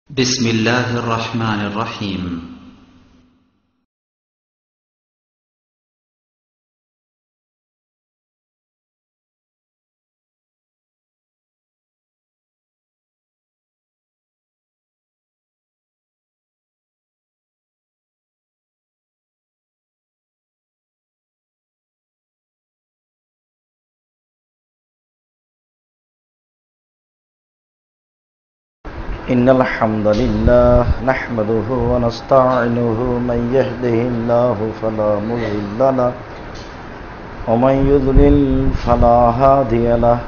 بسم الله الرحمن الرحيم إن الحمد لله نحمده ونستعينه من يهده الله فلا مضل له ومن يضلل فلا هادي له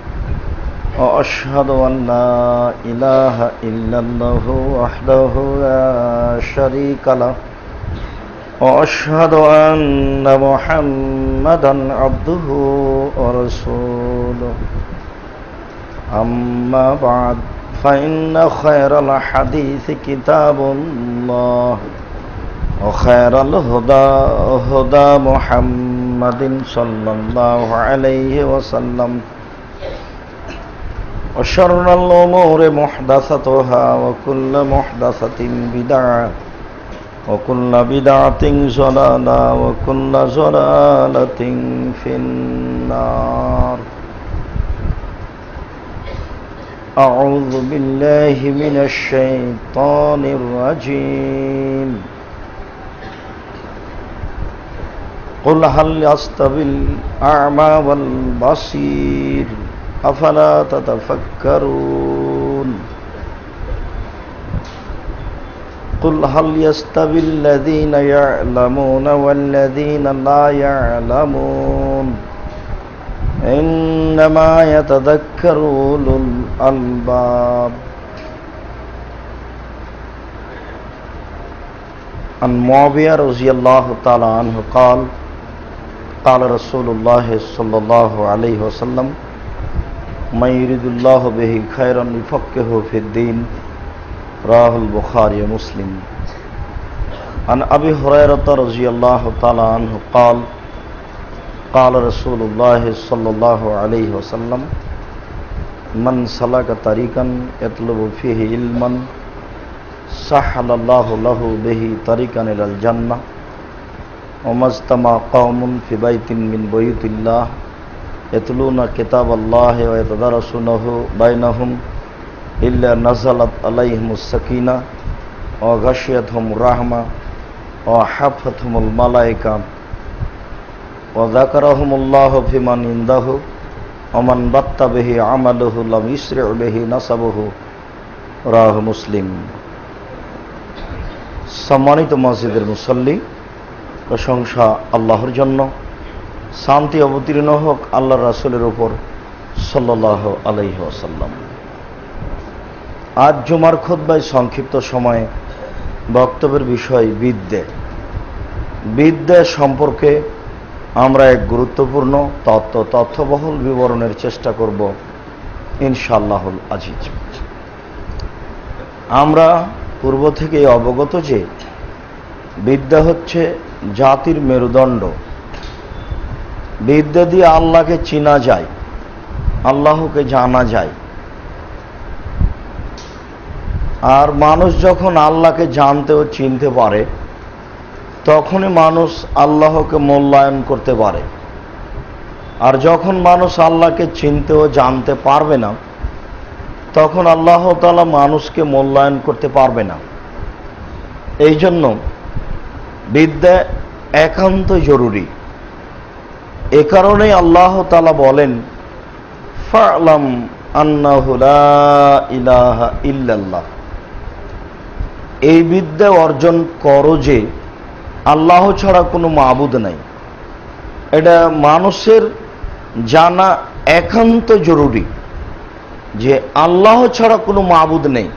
وأشهد أن لا إله إلا الله وحده لا شريك له وأشهد أن محمدا عبده ورسوله أما بعد فإن خير الحديث كتاب الله وخير الهدى هدى محمد صلى الله عليه وسلم وشر الأمور محدثاتها وكل محدثة بدعة وكل بدعة ضلالة وكل ضلالة في النار. أعوذ بالله من الشيطان الرجيم. قل هل يستوي الأعمى والبصير أفلا تتفكرون. قل هل يستوي الذين يعلمون والذين لا يعلمون إنما يتذكر أولو الألباب. عن معاوية رضي الله تعالى عنه قال قال رسول الله صلى الله عليه وسلم من يريد الله به خيرا يفقهه في الدين. رواه البخاري ومسلم. عن أبي هريرة رضي الله تعالى عنه قال قال رسول الله صلى الله عليه وسلم من سلك طريقا يطلب فيه علما سهل الله له به طريقا إلى الجنة وما اجتمع قوم في بيت من بيوت الله يتلون كتاب الله ويتدارسونه بينهم إلا نزلت عليهم السكينة وغشيتهم الرحمة وحفتهم الملائكة وذكرهم الله في من عنده ومن بط به عمله لم يسرع به نسبه. রাহ মুসলিম। সম্মানিত মসজিদের মুসল্লি, প্রশংসা আল্লাহর জন্য, শান্তি অবতীর্ণ হোক আল্লাহর রাসূলের উপর সাল্লাল্লাহু আলাইহি ওয়াসাল্লাম। আজ জুমার খুতবায় সংক্ষিপ্ত সময়ে বক্তব্যের বিষয় বিদ্যা সম্পর্কে আমরা এক গুরুত্বপূর্ণ তথ্যবহুল বিবরণের চেষ্টা করব ইনশাআল্লাহুল আজিজ। আমরা পূর্ব থেকে অবগত যে বিদ্যা হচ্ছে জাতির মেরুদণ্ড। বিদ্যা দিয়ে আল্লাহকে চেনা যায়, আল্লাহকে জানা যায়। আর মানুষ যখন আল্লাহকে জানতে ও চিনতে পারে তখনই মানুষ আল্লাহকে মূল্যায়ন করতে পারে। আর যখন মানুষ আল্লাহকে চিনতে ও জানতে পারবে না তখন আল্লাহ তাআলা মানুষকে মূল্যায়ন করতে পারবে না। এই জন্য বিদ্যা একান্ত জরুরি। এ কারণেই আল্লাহ তাআলা বলেন ফা'লাম আন্নাহু লা ইলাহা ইল্লাল্লাহ। এই বিদ্যা অর্জন করো যে আল্লাহ ছাড়া কোনো মাবুদ নাই। এটা মানুষের জানা একান্ত জরুরি যে আল্লাহ ছাড়া কোনো মাবুদ নেই।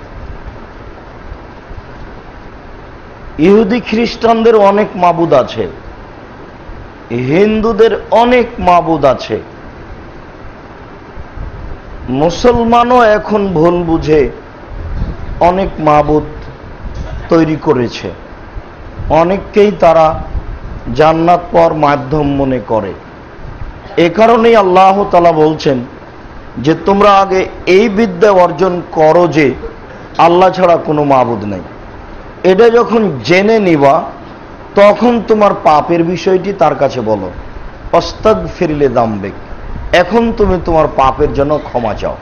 ইহুদি খ্রিস্টানদের অনেক মাবুদ আছে, হিন্দুদের অনেক মাবুদ আছে। মুসলমানও এখন ভুল বুঝে অনেক মাবুদ তৈরি করেছে। অনেককেই তারা জান্নাত পাওয়ার মাধ্যম মনে করে। এ কারণেই আল্লাহ তাআলা বলছেন যে তোমরা আগে এই বিদ্যা অর্জন করো যে আল্লাহ ছাড়া কোনো মাবুদ নেই, এটা যখন জেনে নিবা তখন তোমার পাপের বিষয়টি তার কাছে বলো, অস্তাগফির যামবিক, এখন তুমি তোমার পাপের জন্য ক্ষমা চাও।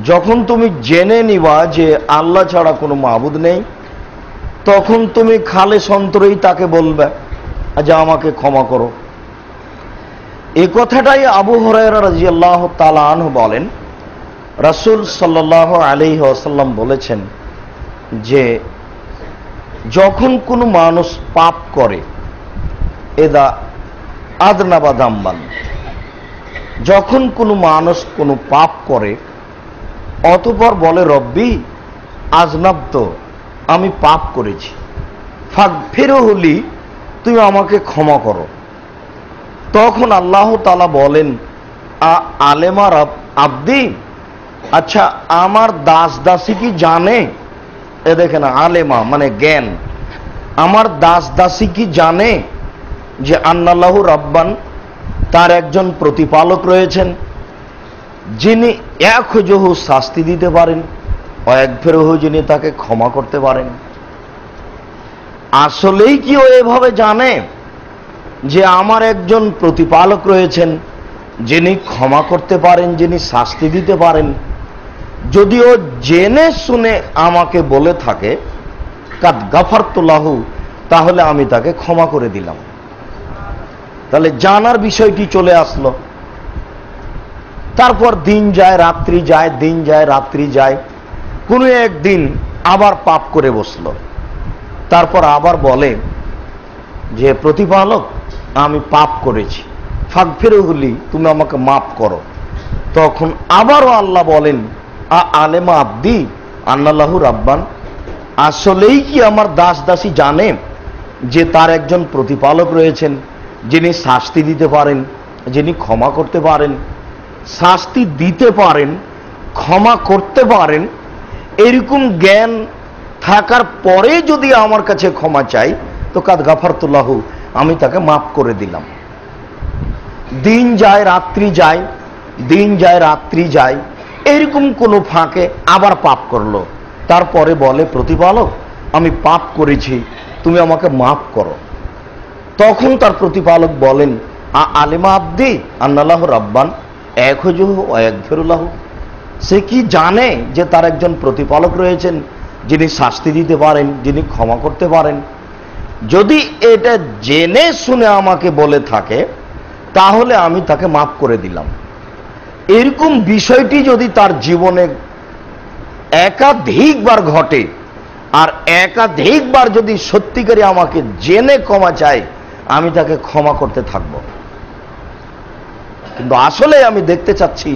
যখন তুমি জেনে নিবা যে আল্লাহ ছাড়া কোনো মাবুদ নেই, তখন তুমি খালেস অন্তরেই তাকে বলবে যে আমাকে ক্ষমা করো। এই কথাটাই আবু হুরায়রা রাদিয়াল্লাহু তাআলা আনহু বলেন, রাসূল সাল্লাল্লাহু আলাইহি ওয়াসাল্লাম বলেছেন যে যখন কোনো মানুষ পাপ করে, এদা আদনাবা যামবান, যখন কোনো মানুষ কোনো পাপ করে অতঃপর বলে রব্বি আজনাবত, আমি পাপ করেছি, ফাগফিরহু লি, তুমি আমাকে ক্ষমা করো, তখন আল্লাহ তাআলা বলেন আলেমা আব্দি, আচ্ছা আমার দাস দাসী কি জানে, এ দেখেন আলেমা মানে জ্ঞান, আমার দাস দাসী কি জানে যে আন্নাল্লাহু রাব্বান, তার একজন প্রতিপালক রয়েছেন যিনি ইয়াখযুহু, শাস্তি দিতে পারেন, ওয়াগফিরহু, যিনি তাকে ক্ষমা করতে পারেন। আসলেই কি ও এভাবে জানে যে আমার একজন প্রতিপালক রয়েছেন যিনি ক্ষমা করতে পারেন, যিনি শাস্তি দিতে পারেন? যদি ও জেনে শুনে আমাকে বলে থাকে কাদ গাফারতু লাহু, তাহলে আমি তাকে ক্ষমা করে দিলাম। তাহলে জানার বিষয়টি চলে আসলো। তারপর দিন যায় রাত্রি যায়, দিন যায় রাত্রি যায়, কোনো একদিন আবার পাপ করে বসলো। তারপর আবার বলে যে প্রতিপালক আমি পাপ করেছি, ফাগফিরহু লি, তুমি আমাকে মাফ করো। তখন আবারও আল্লাহ বলেন আলেমা আব্দি আন্নাল্লাহু রাব্বান, আসলেই কি আমার দাস দাসী জানে যে তার একজন প্রতিপালক রয়েছেন যিনি শাস্তি দিতে পারেন, যিনি ক্ষমা করতে পারেন? শাস্তি দিতে পারেন, ক্ষমা করতে পারেন, এরকম জ্ঞান থাকার পরে যদি আমার কাছে ক্ষমা চাই তো কাদ গাফারতু লাহু, আমি তাকে মাফ করে দিলাম। দিন যায় রাত্রি যায়, দিন যায় রাত্রি যায়, এরকম কোনো ফাঁকে আবার পাপ করলো। তারপরে বলে প্রতিপালক আমি পাপ করেছি, তুমি আমাকে মাফ করো। তখন তার প্রতিপালক বলেন আলেমা আব্দি আন্নাল্লাহু রাব্বান ইয়াখযুহু ওয়া ইয়াগফিরু লাহু, সে কি জানে যে তার একজন প্রতিপালক রয়েছেন যিনি শাস্তি দিতে পারেন, যিনি ক্ষমা করতে পারেন? যদি এটা জেনে শুনে আমাকে বলে থাকে তাহলে আমি তাকে মাফ করে দিলাম। এরকম বিষয়টি যদি তার জীবনে একাধিকবার ঘটে আর একাধিকবার যদি সত্যিকারে আমাকে জেনে ক্ষমা চায়, আমি তাকে ক্ষমা করতে থাকব। কিন্তু আসলে আমি দেখতে চাচ্ছি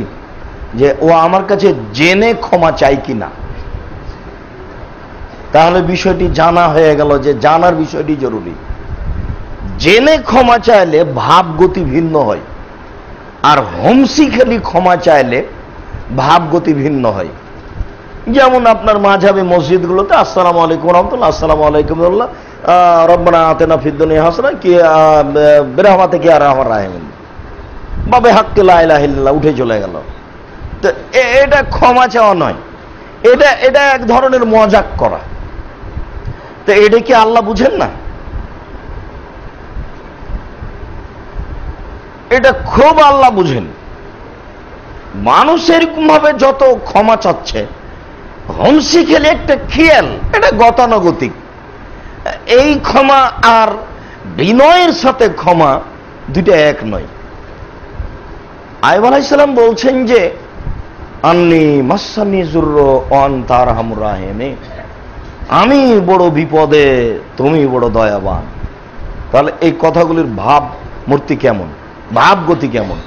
যে ও আমার কাছে জেনে ক্ষমা চাই কিনা। তাহলে বিষয়টি জানা হয়ে গেল যে জানার বিষয়টি জরুরি। জেনে ক্ষমা চাইলে ভাবগতি ভিন্ন হয়, আর হোমসিকেলি ক্ষমা চাইলে ভাবগতি ভিন্ন হয়। যেমন আপনার মাযহাবে মসজিদগুলোতে আসসালামু আলাইকুম রাহমাতুল্লাহ, আসসালামু আলাইকুম রাহমাতুল্লাহ, রব্বানা আতিনা ফিদ দুনিয়া হাসানা, কি বিরহমাতিকা ইয়া আরহামার রাহিমিন, বা বিহাক্কি লা ইলাহা ইল্লাল্লাহ, উঠে চলে গেল। তো এটা ক্ষমা চাওয়া নয়, এটা এক ধরনের মজাক করা। তো এটা কি আল্লাহ বুঝেন না? এটা খুব আল্লাহ বুঝেন। মানুষ এরকম ভাবে যত ক্ষমা চাচ্ছে, হংসি খেলে একটা খেয়াল, এটা গতানুগতিক। এই ক্ষমা আর বিনয়ের সাথে ক্ষমা দুইটা এক নয়। আইয়ুব আলাইহিস সালাম বলছেন যে আন্নি মাসানি যুরর ওয়া আনতা আরহামুর রাহিমিন, আমি বড় বিপদে, তুমি বড় দয়াবান। তাহলে এই কথাগুলির ভাব মূর্তি কেমন, ভাবগতি কেমন?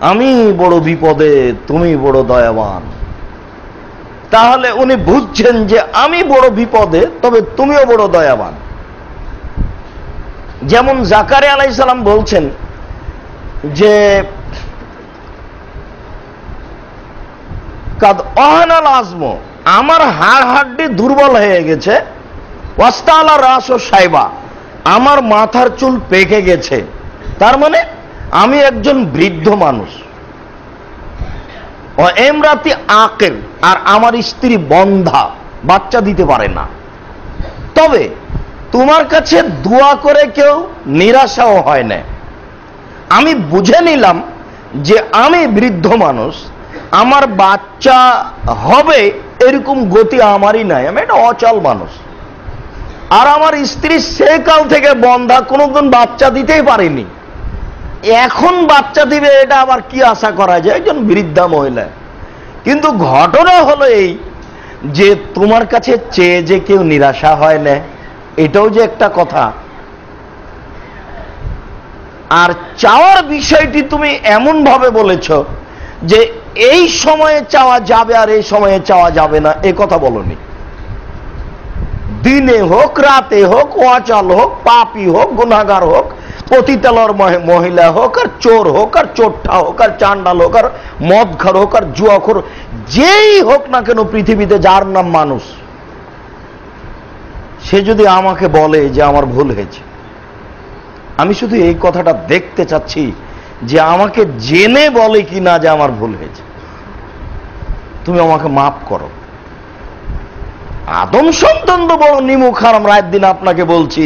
আমি বড় বিপদে, তুমি বড় দয়াবান। তাহলে উনি বুঝছেন যে আমি বড় বিপদে, তবে তুমিও বড় দয়াবান। যেমন জাকারিয়া আলাইহিস সালাম বলছেন যে কাদ অহানাল আজম, আমার হাড় হাড্ডি দুর্বল হয়ে গেছে, ওয়াস্তালা রাস ও সাইবা, আমার মাথার চুল পেকে গেছে। তার মানে আমি একজন বৃদ্ধ মানুষ। ও এমরাতি আকেল, আর আমার স্ত্রী বন্ধা, বাচ্চা দিতে পারে না। তবে তোমার কাছে দোয়া করে কেউ নিরাশাও হয় না। আমি বুঝে নিলাম যে আমি বৃদ্ধ মানুষ, আমার বাচ্চা হবে এরকম গতি আমারই নাই, আমি একটা অচল মানুষ। আর আমার স্ত্রী সে কাল থেকে বন্ধা, কোনোদিন বাচ্চা দিতেই পারেনি, এখন বাচ্চা দিবে, এটা আবার কি আশা করা যায় একজন বৃদ্ধা মহিলা। কিন্তু ঘটনা হলো এই যে তোমার কাছে চেয়ে যে কেউ নিরাশা হয় না, এটাও যে একটা কথা। আর চাওয়ার বিষয়টি তুমি এমন ভাবে বলেছ যে এই সময়ে চাওয়া যাবে আর এই সময়ে চাওয়া যাবে না, এ কথা বলনি। দিনে হোক, রাতে হোক, অচল হোক, পাপী হোক, গুনাহগার হোক, পতিতালর মহিলা হোক, আর চোর হোক, আর চোরটা হোক, আর চান্ডাল হোক, আর মদখর হোক, আর জুয়াখোর, যেই হোক না কেন পৃথিবীতে যার নাম মানুষ, সে যদি আমাকে বলে যে আমার ভুল হয়েছে, আমি শুধু এই কথাটা দেখতে চাচ্ছি যে আমাকে জেনে বলে কি না যে আমার ভুল হয়েছে, তুমি আমাকে মাফ করো। আদম সন্তান তো বড় নিমুখ হারাম, রাত দিন আপনাকে বলছি,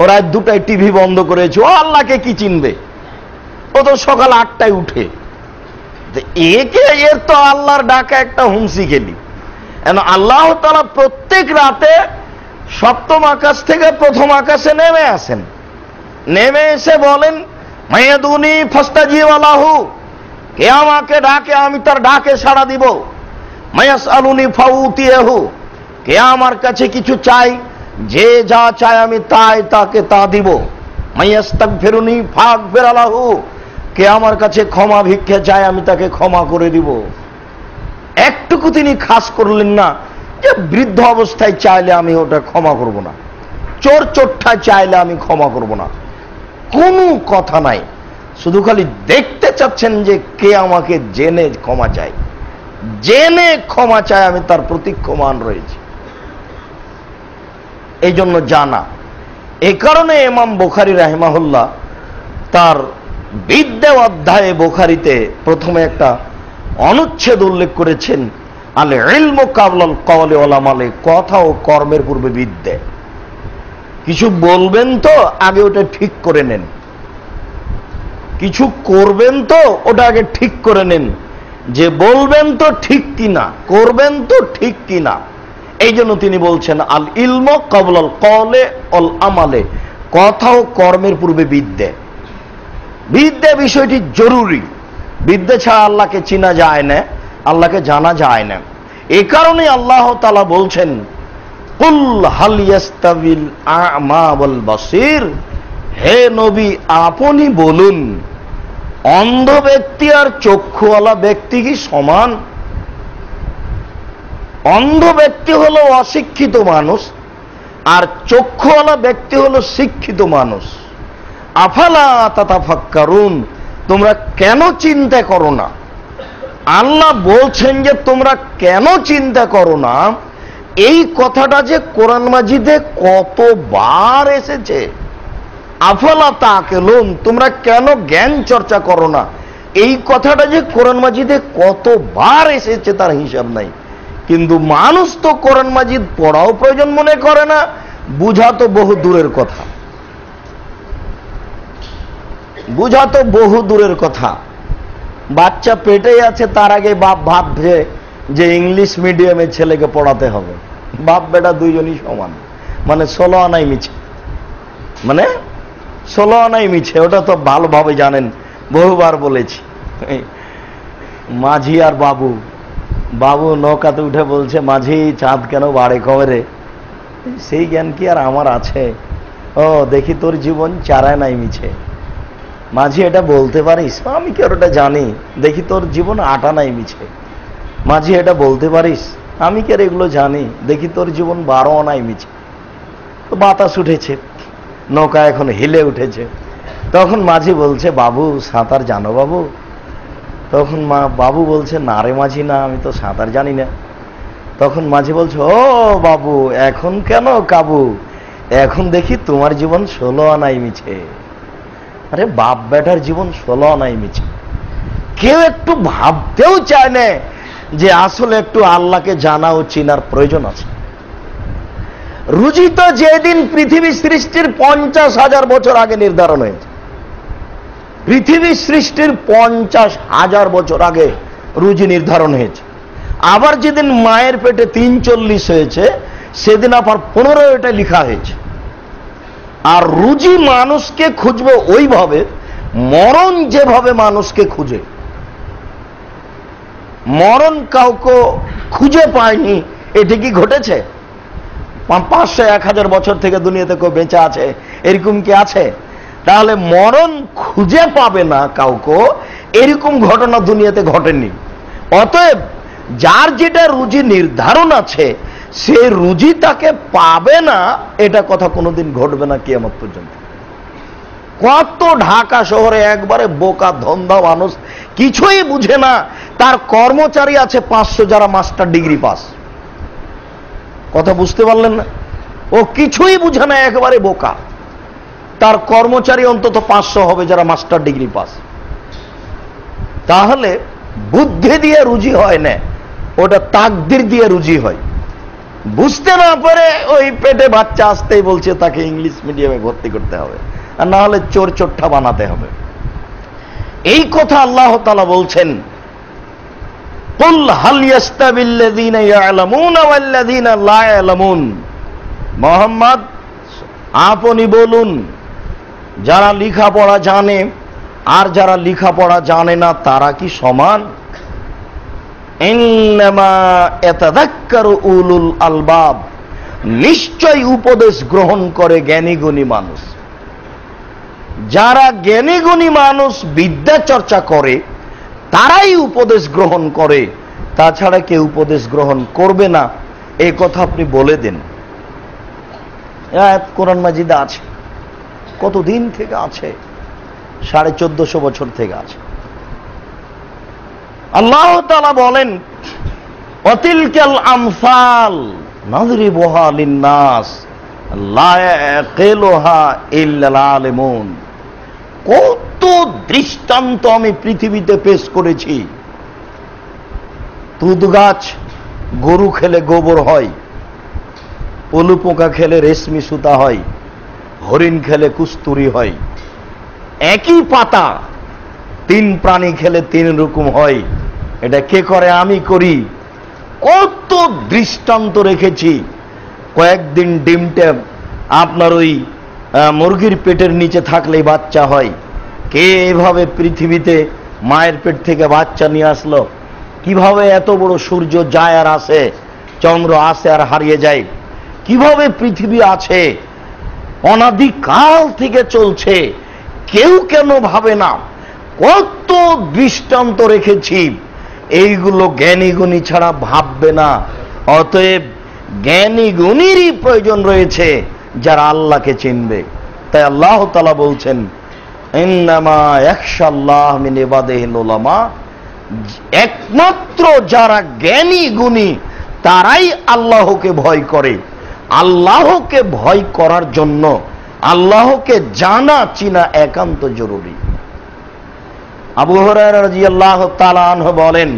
ও রাত 2টায় টিভি বন্ধ করেছে, ও আল্লাহকে কি চিনবে? ও তো সকাল 8টায় উঠে। এর তো আল্লাহর ডাকা একটা হুমসি খেলি। আল্লাহ তাআলা প্রত্যেক রাতে সপ্তম আকাশ থেকে প্রথম আকাশে নেমে আসেন, নেমে এসে বলেন মায়াদুনি ফাস্তাজিব লাহু, কে আমাকে ডাকে আমি তার ডাকে সাড়া দিব। মায়াসআলুনি ফাউতিয়াহু, কে আমার কাছে কিছু চাই, যে যা চায় আমি তাই তাকে তা দিব। মায়াস্তাগফিরুনি ফাগফির লাহু, কে আমার কাছে ক্ষমা ভিক্ষা চায় আমি তাকে ক্ষমা করে দিব। একটুকু তিনি খাস করলেন না যে বৃদ্ধ অবস্থায় চাইলে আমি ওটা ক্ষমা করব না, চোর চোরটায় চাইলে আমি ক্ষমা করব না, কোনো কথা নাই। শুধু খালি দেখতে চাচ্ছেন যে কে আমাকে জেনে ক্ষমা চায়, জেনে ক্ষমা চায়, আমি তার প্রতি ক্ষমান রয়েছি, এই জন্য জানা। এই কারণে ইমাম বুখারী রাহিমাহুল্লাহ তার বিদ্যা অধ্যায়ে বুখারীতে প্রথমে একটা অনুচ্ছেদ উল্লেখ করেছেন, আল ইলমু কাবলাল কওলি ওয়াল আমালি, কথা ও কর্মের পূর্বে বিদ্যা। কিছু বলবেন তো আগে ওটা ঠিক করে নেন, কিছু করবেন তো ওটা আগে ঠিক করে নেন, যে বলবেন তো ঠিক কিনা, করবেন তো ঠিক কিনা। এই জন্য তিনি বলছেন আল ইলমু কাবলাল কওলি ওয়াল আমালে, কথা ও কর্মের পূর্বে বিদ্যা। বিদ্যা বিষয়টি জরুরি, বিদ্যা ছাড়া আল্লাহকে চেনা যায় না, আল্লাহকে জানা যায় না। এই কারণে আল্লাহ তাআলা বলছেন কুল হাল ইয়াস্তাবিল আ'মা ওয়াল বাসীর, হে নবী আপনি বলুন অন্ধ ব্যক্তি আর চক্ষুওয়ালা ব্যক্তি কি সমান? অন্ধ ব্যক্তি হলো অশিক্ষিত মানুষ, আর চক্ষুওয়ালা ব্যক্তি হলো শিক্ষিত মানুষ। আফালা তাতাফাক্কারুন, তোমরা কেন চিন্তা করো না? আল্লাহ বলছেন যে তোমরা কেন চিন্তা করো না, এই কথাটা যে কোরআন মাজিদে কতবার এসেছে। আফালা তাআকিলুন, তোমরা কেন জ্ঞান চর্চা করো না, এই কথাটা যে কোরআন মাজিদে কতবার এসেছে তার হিসাব নাই। কিন্তু মানুষ তো কোরআন মাজিদ পড়াও প্রয়োজন মনে করে না, বুঝা তো বহু দূরের কথা, বুঝা তো বহু দূরের কথা। বাচ্চা পেটেই আছে তার আগে বাপ ভাবছে যে ইংলিশ মিডিয়ামে ছেলেকে পড়াতে হবে। বাপ বেটা দুইজনই সমান, মানে 16 আনাই মিছে, মানে 16 আনাই মিছে। ওটা তো ভালোভাবে জানেন, বহুবার বলেছি। মাঝি আর বাবু, বাবু নৌকাতে উঠে বলছে মাঝি চাঁদ কেন বাড়ে খবরে, সেই জ্ঞান কি আর আমার আছে? ও দেখি তোর জীবন চারায় নাই মিছে। মাঝি এটা বলতে পারিস? আমি কি আর ওটা জানি? দেখি তোর জীবন আটা নাই মিছে। মাঝি এটা বলতে পারিস? আমি কি আর এগুলো জানি? দেখি তোর জীবন 12 আনাই মিছে। তো বাতাস উঠেছে, নৌকা এখন হিলে উঠেছে। তখন মাঝি বলছে বাবু সাঁতার জানো বাবু? তখন বাবু বলছে না রে মাঝি, না আমি তো সাঁতার জানি না। তখন মাঝি বলছে ও বাবু এখন কেন কাবু, এখন দেখি তোমার জীবন 16 আনাই মিছে। আরে বাপ বেটার জীবন 16 আনাই মিছে। কেউ একটু ভাবতেও চায় না যে আসলে একটু আল্লাহকে জানা ও চিনার প্রয়োজন আছে। রুজি তো যেদিন পৃথিবী সৃষ্টির 50,000 বছর আগে নির্ধারণ হয়েছে। পৃথিবী সৃষ্টির 50,000 বছর আগে রুজি নির্ধারণ হয়েছে। আবার যেদিন মায়ের পেটে 340 হয়েছে সেদিন আবার 15 এটা লেখা হয়েছে। আর রুজি মানুষকে খুঁজবে ওইভাবে, মরণ যেভাবে মানুষকে খুঁজে। মরণ কাউকে খুঁজে পায়নি, এটি কি ঘটেছে? 500-1000 বছর থেকে দুনিয়াতে কেউ বেঁচে আছে, এরকম কি আছে? তাহলে মরণ খুঁজে পাবে না কাউকে, এরকম ঘটনা দুনিয়াতে ঘটেনি। অতএব যার যেটা রুজি নির্ধারণ আছে সে রুজি তাকে পাবে না, এটা কথা কোনোদিন ঘটবে না কিয়ামত পর্যন্ত। কত ঢাকা শহরে একবারে বোকা ধন্দা মানুষ, কিছুই বুঝে না, তার কর্মচারী আছে 500 যারা মাস্টার ডিগ্রি পাস। কথা বুঝতে পারলেন না? ও কিছুই বুঝে না, একেবারে বোকা। তার কর্মচারী অন্তত 500 হবে যারা মাস্টার ডিগ্রি পাস। তাহলে বুদ্ধি দিয়ে রুজি হয় না, ওটা তাকদির দিয়ে রুজি হয়। বুঝতে না পারে ওই পেটে বাচ্চা আসতেই বলছে তাকে ইংলিশ মিডিয়ামে ভর্তি করতে হবে, আর না হলে চোর চোট্টা বানাতে হবে। এই কথা আল্লাহ তাআলা বলছেন, কুল হাল ইয়াস্তাবিল্লাযীনা ইয়ালামুনা ওয়াল্লাযীনা লা ইয়ালামুন। মুহাম্মদ আপনি বলুন, যারা লেখাপড়া জানে আর যারা লেখাপড়া জানে না তারা কি সমান? ইন্নামা ইয়াতাযাক্কারু উলুল আলবাব, নিশ্চয় উপদেশ গ্রহণ করে জ্ঞানী গুণী মানুষ। যারা জ্ঞানী গুণী মানুষ বিদ্যা চর্চা করে তারাই উপদেশ গ্রহণ করে, তাছাড়া কেউ উপদেশ গ্রহণ করবে না, এই কথা আপনি বলে দেন। আয়াত কোরআন মাজিদে আছে, কতদিন থেকে আছে? 1450 বছর থেকে আছে। আল্লাহ তাআলা বলেন, অতিলকাল আমসাল নাযরিবুহা লিন-নাস লা ইয়াকিলুহা ইল্লাল আলিমুন। কত দৃষ্টান্ত আমি পৃথিবীতে পেশ করেছি। তুদ গাছ গরু খেলে গোবর হয়, পলু পোকা খেলে রেশমি সুতা হয়, হরিণ খেলে কুস্তুরি হয়। একই পাতা 3 প্রাণী খেলে 3 রকম হয়। এটা কে করে? আমি করি। কত দৃষ্টান্ত রেখেছি। কয়েকদিন ডিমটা আপনার ওই মুরগির পেটের নিচে থাকলেই বাচ্চা হয়। কে এভাবে পৃথিবীতে মায়ের পেট থেকে বাচ্চা নিয়ে আসলো? কিভাবে এত বড় সূর্য যায় আর আসে, চন্দ্র আসে আর হারিয়ে যায়? কিভাবে পৃথিবী আছে? অনাদিকাল থেকে চলছে, কেউ কেন ভাবে না? কত দৃষ্টান্ত রেখেছি, এইগুলো জ্ঞানী গুণী ছাড়া ভাববে না। অতএব জ্ঞানী গুণীরই প্রয়োজন রয়েছে যারা আল্লাহকে চিনবে। তাই আল্লাহ তাআলা বলছেন, ইন্নামা ইয়াখশাল্লাহ মিন ইবাদিহিল উলামা, একমাত্র যারা জ্ঞানী গুণী তারাই আল্লাহকে ভয় করে। আল্লাহকে ভয় করার জন্য আল্লাহকে জানা চিনা একান্ত জরুরি। আবু হুরায়রা রাদিয়াল্লাহু তাআলা আনহু বলেন,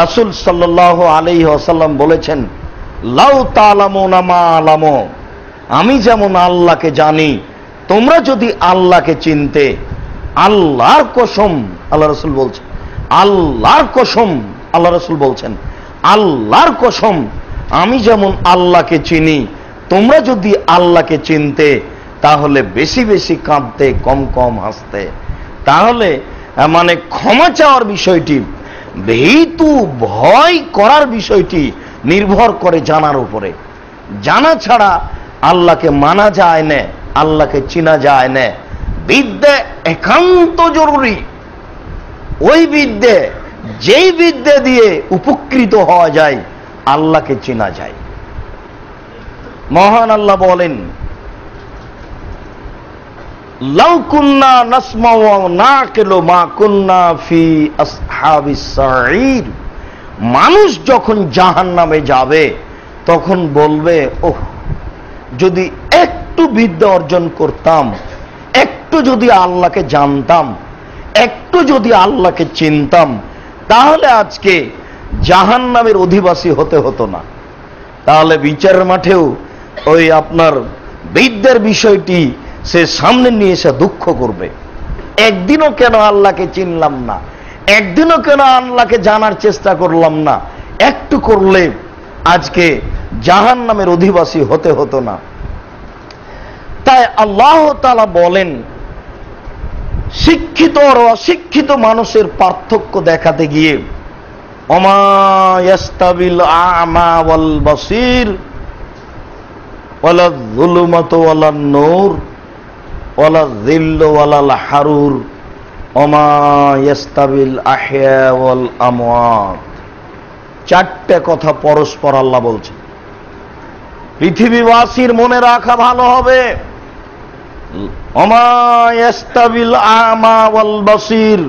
রাসূল সাল্লাল্লাহু আলাইহি ওয়াসাল্লাম বলেছেন, লাউ তা'লামুনা মা আ'লামু, আমি যেমন আল্লাহকে জানি তোমরা যদি আল্লাহকে চিনতে, আল্লাহর কসম, আল্লাহ রাসূল বলছেন, আল্লাহর কসম, আল্লাহ রাসূল বলছেন, আল্লাহর কসম আমি যেমন আল্লাহকে চিনি তোমরা যদি আল্লাহকে চিনতে তাহলে বেশি বেশি কাঁদতে, কম কম হাসতে। তাহলে মানে ক্ষমা চাওয়ার বিষয়টি, ভীতু ভয় করার বিষয়টি নির্ভর করে জানার উপরে। জানা ছাড়া আল্লাহকে মানা যায় না, আল্লাহকে চিনা যায় না। বিদ্যা একান্ত জরুরি। ওই বিদ্যে, যেই বিদ্যা দিয়ে উপকৃত হওয়া যায়, আল্লাহকে চেনা যায়। মহান আল্লাহ বলেন, লাউ কুন্না নাসমাউ ওয়া নাকিলু মা কুন্না ফি আসহাবিস সাঈর। মানুষ যখন জাহান্নামে যাবে তখন বলবে, ওহ, যদি একটু বিদ্যা অর্জন করতাম, একটু যদি আল্লাহকে জানতাম, একটু যদি আল্লাহকে চিনতাম, তাহলে আজকে জাহান্নামের অধিবাসী হতে হতো না। তাহলে বিচারের মাঠেও ওই আপনার বৃদ্ধের বিষয়টি সে সামনে নিয়ে এসে দুঃখ করবে, একদিনও কেন আল্লাহকে চিনলাম না, একদিনও কেন আল্লাহকে জানার চেষ্টা করলাম না, একটু করলে আজকে জাহান্নামের অধিবাসী হতে হতো না। তাই আল্লাহ তাআলা বলেন, শিক্ষিত আর অশিক্ষিত মানুষের পার্থক্য দেখাতে গিয়ে, ওমা ইয়াস্তাবিল আ'মা ওয়াল বাসীর ওয়ালা যুলুমাতু ওয়ালা নূর ওয়ালা যিল্লু ওয়ালাল হারুর ওমা ইয়াস্তাবিল আহইয়া ওয়াল আমওয়াত। চারটে কথা পরস্পর আল্লাহ বলছেন। পৃথিবীবাসীর মনে রাখা ভালো হবে, ওমা ইয়াস্তাবিল আ'মা ওয়াল বাসীর,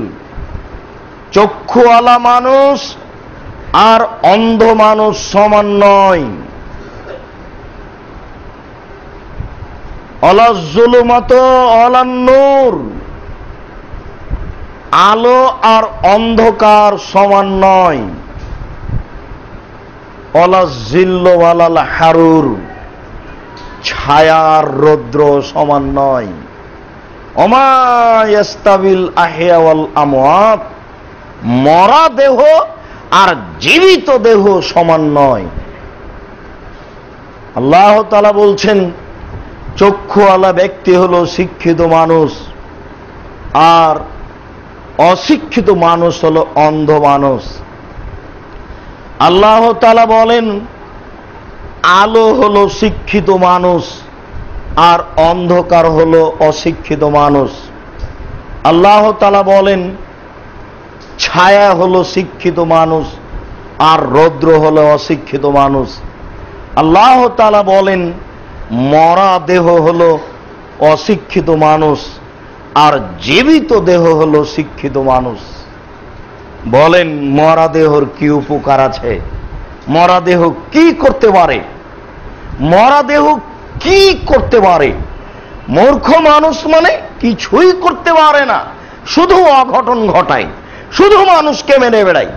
চক্ষুওয়ালা মানুষ আর অন্ধ মানুষ সমান নয়। ওয়ালা যুলুমাত ওয়ালা নূর, আলো আর অন্ধকার সমান নয়। ওয়ালা যিল্লু ওয়ালাল হারুর, ছায়ার রৌদ্র সমান নয়। ওমা ইয়াস্তাবিল আহইয়া ওয়াল আমওয়াত, মরা দেহ আর জীবিত দেহ সমান নয়। আল্লাহ তাআলা বলছেন, চক্ষুওয়ালা ব্যক্তি হলো শিক্ষিত মানুষ আর অশিক্ষিত মানুষ হলো অন্ধ মানুষ। আল্লাহ তাআলা বলেন, আলো হলো শিক্ষিত মানুষ আর অন্ধকার হলো অশিক্ষিত মানুষ। আল্লাহ তাআলা বলেন, ছায়া হলো শিক্ষিত মানুষ আর রৌদ্র হলো অশিক্ষিত মানুষ। আল্লাহ তাআলা বলেন, মরা দেহ হলো অশিক্ষিত মানুষ আর জীবিত দেহ হলো শিক্ষিত মানুষ। বলেন, মরা দেহর কি উপকার আছে? মরা দেহ কি করতে পারে? মরা দেহ কি করতে পারে? মূর্খ মানুষ মানে কিছুই করতে পারে না, শুধু অঘটন ঘটায়, শুধু মানুষকে মেরে বেড়ায়,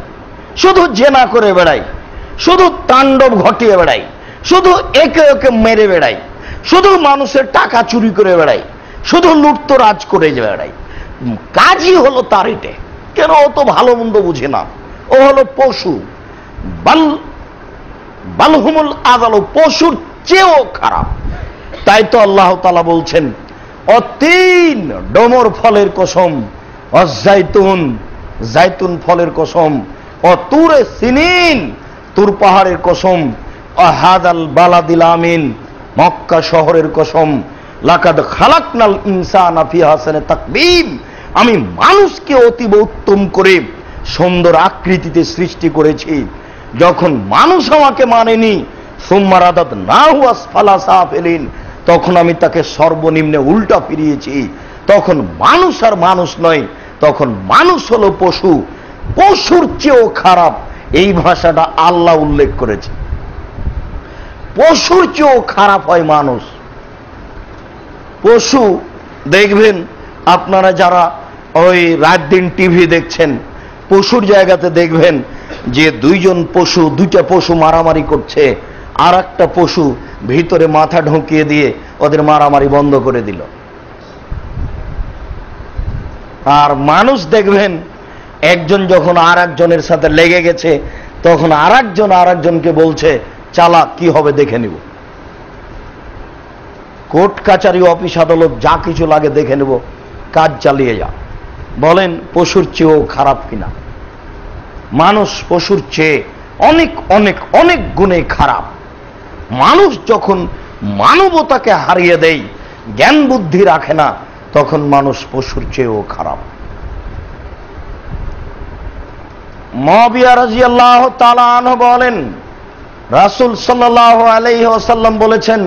শুধু জেনা করে বেড়ায়, শুধু তাণ্ডব ঘটিয়ে বেড়ায়, শুধু একে একে মেরে বেড়ায়, শুধু মানুষের টাকা চুরি করে বেড়ায়, শুধু লুটতরাজ করে বেড়ায়। কাজই হলো তার এটা। কেন? ও তো ভালো মন্দ বুঝে না, ও হলো পশু। বালহুমুল আযাল, পশুর চেয়েও খারাপ। তাই তো আল্লাহ তাআলা বলছেন, অতীন, ডমর ফলের কসম, অজাইতুন, জাইতুন ফলের কসম, অতুরে সিনিন, তুর পাহাড়ের কসম, আহাদাল বালাদিল আমিন, মক্কা শহরের কসম, লাকাদ খালাকনাল ইনসানা ফি আহসানি তাকবীম, আমি মানুষকে অতীব উত্তম করে সুন্দর আকৃতিতে সৃষ্টি করেছি। যখন মানুষ আমাকে মানেনি, সুম্মা রাদাদনাহু আসফালা সাফিলিন, তখন আমি তাকে সর্বনিম্নে উল্টা ফিরিয়েছি। তখন মানুষ আর মানুষ নয়, তখন মানুষ হলো পশু, পশুর চেয়েও খারাপ। এই ভাষাটা আল্লাহ উল্লেখ করেছে। পশুর চেয়েও খারাপ হয় মানুষ। পশু দেখবেন আপনারা যারা ওই রাত দিন টিভি দেখছেন, পশুর জায়গাতে দেখবেন যে দুইটা পশু মারামারি করছে, আর একটা পশু ভিতরে মাথা ঢুকিয়ে দিয়ে ওদের মারামারি বন্ধ করে দিল। আর মানুষ দেখবেন একজন যখন আর একজনের সাথে লেগে গেছে, তখন আর একজনকে বলছে, চালা, কি হবে দেখে নিব। কোর্ট কাচারি অফিস আদালত যা কিছু লাগে দেখে নেব, কাজ চালিয়ে যা। বলেন, পশুর চেয়েও খারাপ কিনা? মানুষ পশুর চেয়ে অনেক অনেক অনেক গুণে খারাপ। মানুষ যখন মানবতাকে হারিয়ে দেয়, জ্ঞান বুদ্ধি রাখে না, তখন মানুষ পশুর চেয়েও খারাপ। মুআবিয়া রাদিয়াল্লাহু তাআলা আনহু বলেন, রাসূল সাল্লাল্লাহু আলাইহি ওয়াসাল্লাম বলেছেন,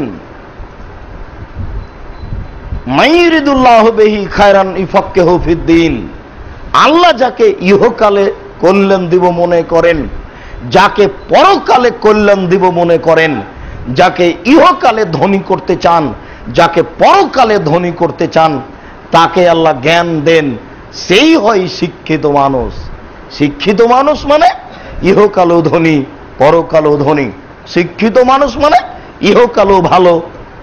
মাইরিদুল্লাহু বিহি খায়রান ইফাক্কিহু ফিদ্দিন, আল্লাহ যাকে ইহকালে কল্যাণ দিব মনে করেন, যাকে পরকালে কল্যাণ দিব মনে করেন, যাকে ইহকালে ধনী করতে চান, যাকে পরকালে ধনী করতে চান, তাকে আল্লাহ জ্ঞান দেন, সেই হয় শিক্ষিত মানুষ। শিক্ষিত মানুষ মানে ইহকালও ধনী পরকালও ধনী। শিক্ষিত মানুষ মানে ইহকালও ভালো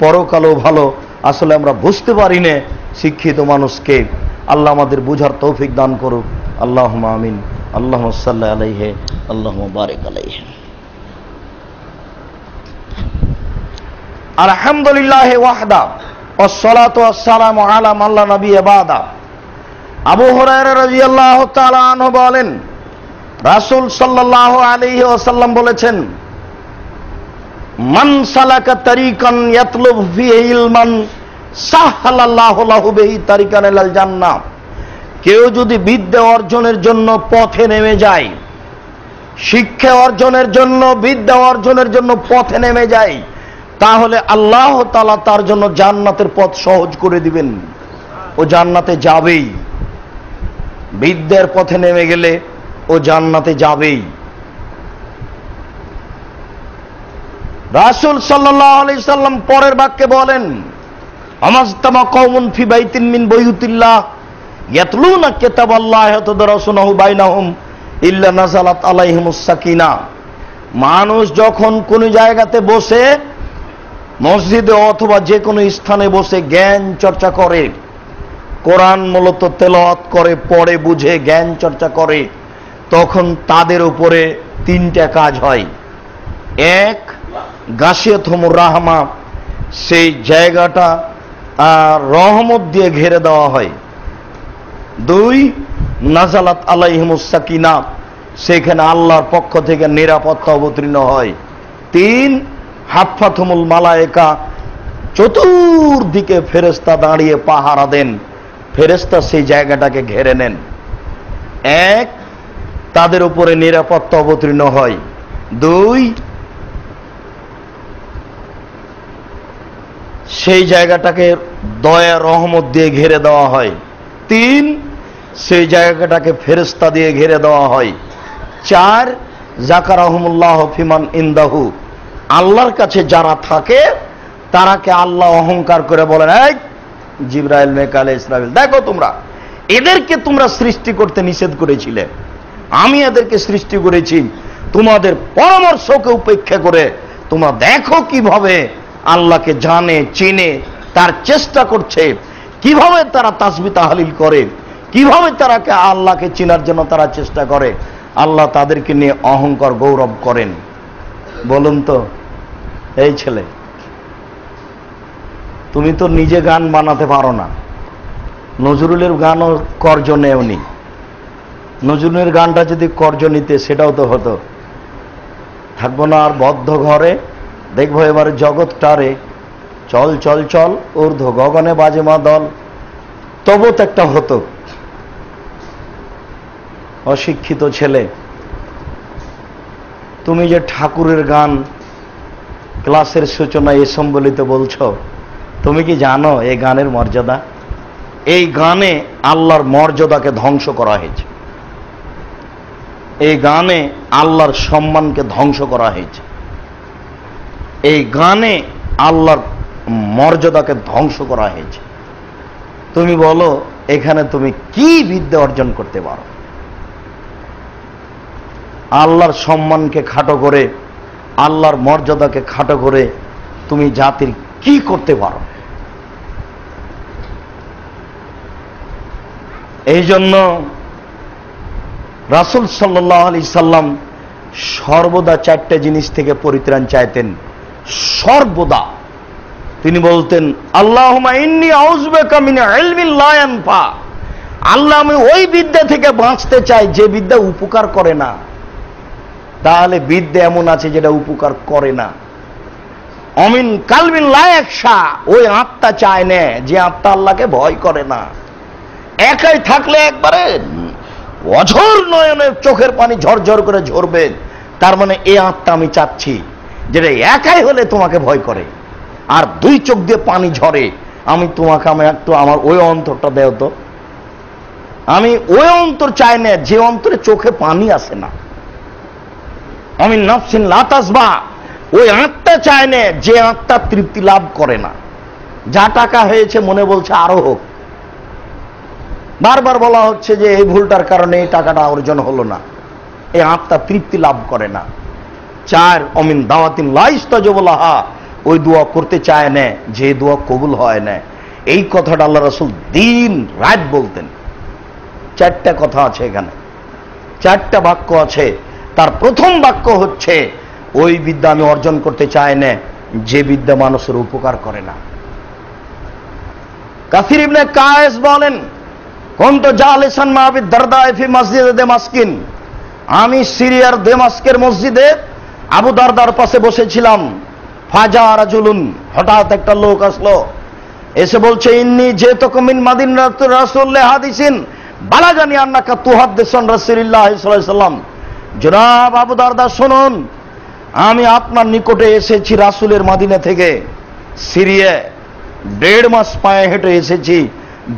পরকালও ভালো। আসলে আমরা বুঝতে পারি না শিক্ষিত মানুষকে। আল্লাহ আমাদের বুঝার তৌফিক দান করুক। আল্লাহুম্মা আমিন। আল্লাহুম্মা সাল্লি আলাইহি আল্লাহুম্মা বারিক আলাইহি। আলহামদুলিল্লাহ ওয়াহদা ওয়াসসালাতু ওয়াসসালামু আলা মান লা নাবিয়্যা বাদা। আবু হুরায়রা রাদিয়াল্লাহু তাআলা আনহু বলেন, রাসূল সাল্লাল্লাহু আলাইহি ওয়াসাল্লাম বলেছেন, মান সালাকা তারিকান ইয়াতলুবু ফিহি ইলমান সাহালাল্লাহু লাহু বিহি তারিকান ইলাল জান্নাহ। কেউ যদি বিদ্যা অর্জনের জন্য পথে নেমে যায়, শিক্ষা অর্জনের জন্য বিদ্যা অর্জনের জন্য পথে নেমে যায়, তাহলে আল্লাহ তাআলা তার জন্য জান্নাতের পথ সহজ করে দিবেন। ও জান্নাতে যাবেই। বিদ্যার পথে নেমে গেলে ও জান্নাতে যাবেই। রাসূল সাল্লাল্লাহু আলাইহি সাল্লাম পরের বাক্যে বলেন, আমাজতামা কওমুন ফি বাইতিন মিন বুয়ুতিল্লাহ ইয়াতলুনা কিতাবাল্লাহি ওয়া ইয়াতাদারাসুনাহু বাইনাহুম ইল্লা নাযালাত আলাইহিমুস সাকিনাহ। মানুষ যখন কোন জায়গাতে বসে, মসজিদে অথবা যে কোনো স্থানে বসে জ্ঞান চর্চা করে, কোরআন মূলত তেলাওয়াত করে, পড়ে বুঝে জ্ঞান চর্চা করে, তখন তাদের উপরে তিনটা কাজ হয়। এক, গাশিয়াতুহুমুর রাহমা, সেই জায়গাটা রহমত দিয়ে ঘিরে দেওয়া হয়। দুই, নাজালাত আলাইহিমুস সাকিনাহ, সেখানে আল্লাহর পক্ষ থেকে নিরাপত্তা অবতীর্ণ হয়। তিন, হাফাতুহুমুল মালায়েকা, চতুর্দিকে ফেরেশতা দাঁড়িয়ে পাহারা দেন, ফেরেশতা সেই জায়গাটাকে ঘিরে নেন। এক, তাদের উপরে নিরাপত্তা অবতীর্ণ হয়। দুই, সেই জায়গাটাকে দয়া রহমত দিয়ে ঘিরে দেওয়া হয়। তিন, সেই জায়গাটাকে ফেরেশতা দিয়ে ঘিরে দেওয়া হয়। চার, যাকারাহুমুল্লাহ ফিমান ইনদাহু, আল্লাহর কাছে যারা থাকে তারাকে আল্লাহ অহংকার করে বলেন, এই জিবরাইল, মিকাইল, ইসরাফিল, দেখো তোমরা এদেরকে তোমরা সৃষ্টি করতে নিষেধ করেছিলে, আমি এদেরকে সৃষ্টি করেছি, তোমাদের পরামর্শকে উপেক্ষা করে তোমরা দেখো কিভাবে আল্লাহকে জানে, চিনে, তার চেষ্টা করছে, কিভাবে তারা তাসবিহ তাহলিল করে, কিভাবে তারাকে আল্লাহকে চেনার জন্য তারা চেষ্টা করে। আল্লাহ তাদেরকে নিয়ে অহংকার গৌরব করেন। বলুন তো, এই ছেলে, তুমি তো নিজে গান বানাতে পারো না, নজরুলের গানও কর্জ নেওনি। নজরুলের গানটা যদি কর্জ নিতে সেটাও তো হতো। থাকবো না আর বদ্ধ ঘরে, দেখবো এবার জগৎটারে, চল চল চল ঊর্ধ্ব গগনে বাজে মা দল, তবু তো একটা হতো। অশিক্ষিত ছেলে, তুমি যে ঠাকুরের গান ক্লাসের সূচনায় এ সম্বলিত বলছো, তুমি কি জানো এই গানের মর্যাদা? এই গানে আল্লাহর মর্যাদাকে ধ্বংস করা হয়েছে, এই গানে আল্লাহর সম্মানকে ধ্বংস করা হয়েছে, এই গানে আল্লাহর মর্যাদাকে ধ্বংস করা হয়েছে। তুমি বলো এখানে তুমি কি বিদ্যা অর্জন করতে পারো? আল্লাহর সম্মানকে খাটো করে, আল্লাহর মর্যাদাকে খাটো করে তুমি জাতির কি করতে পারো? এই জন্য রাসূল সাল্লাল্লাহু আলাইহি সাল্লাম সর্বদা চারটা জিনিস থেকে পরিত্রাণ চাইতেন। সর্বদা তিনি বলতেন, আল্লাহুম্মা ইন্নী আউযু বিকা মিন ইলমিন লা ইয়ানফা, আল্লাহ আমি ওই বিদ্যা থেকে বাঁচতে চাই যে বিদ্যা উপকার করে না। তাহলে বিদ্যা এমন আছে যেটা উপকার করে না। অমিন কালবিন লা ইয়াখশা, ওই আত্মা চায় না যে আত্মা আল্লাহকে ভয় করে না। একাই থাকলে একবারে অঝোর নয়নে চোখের পানি ঝরঝর করে ঝরবে, তার মানে এই আত্মা আমি চাচ্ছি যেটা একাই হলে তোমাকে ভয় করে আর দুই চোখ দিয়ে পানি ঝরে। আমি তোমাকে, আমি একটু আমার ওই অন্তরটা দেও তো। আমি ওই অন্তর চাই না যে অন্তরে চোখে পানি আসে না। আমি নাফসিন লা তাসবা, ওই আত্মা চায় না যে আত্মা তৃপ্তি লাভ করে না। যা টাকা হয়েছে মনে বলছে আরো হোক, বারবার বলা হচ্ছে যে এই ভুলটার কারণে এই টাকাটা অর্জন হলো না। এই আত্মা তৃপ্তি লাভ করে না। 4 অমিন দাওয়াতিন লা ইস্তাজাবু লাহা, ওই দোয়া করতে চায় না যে দোয়া কবুল হয় না। এই কথাটা আল্লাহ রাসূল দিন রাত বলতেন। 4টা কথা আছে এখানে, 4টা বাক্য আছে। তার প্রথম বাক্য হচ্ছে, ওই বিদ্যা আমি অর্জন করতে চাই না যে বিদ্যা মানুষের উপকার করে না। কাসির ইবনে কায়েস বলেন, কুনতু জালিসান মা আবি দারদা ফি মসজিদ দামাস্কিন, আমি সিরিয়ার দামাস্কের মসজিদে আবু দারদার পাশে বসেছিলাম। ফাজা রাজুলুন, হঠাৎ একটা লোক আসলো, এসে বলছে, ইন্নী জিতুকুম মিন মাদিনাতি রাসূলিল্লাহ হাদিসিন বালাগানি আন্নাকা তুহাদ্দিসুন রাসূলুল্লাহ সাল্লাল্লাহু আলাইহি ওয়াসাল্লাম। জনাব আবু দারদা শুনুন, আমি আপনার নিকটে এসেছি রাসূলের মদিনা থেকে। সিরিয়া 1.5 মাস পায়ে হেঁটে এসেছি,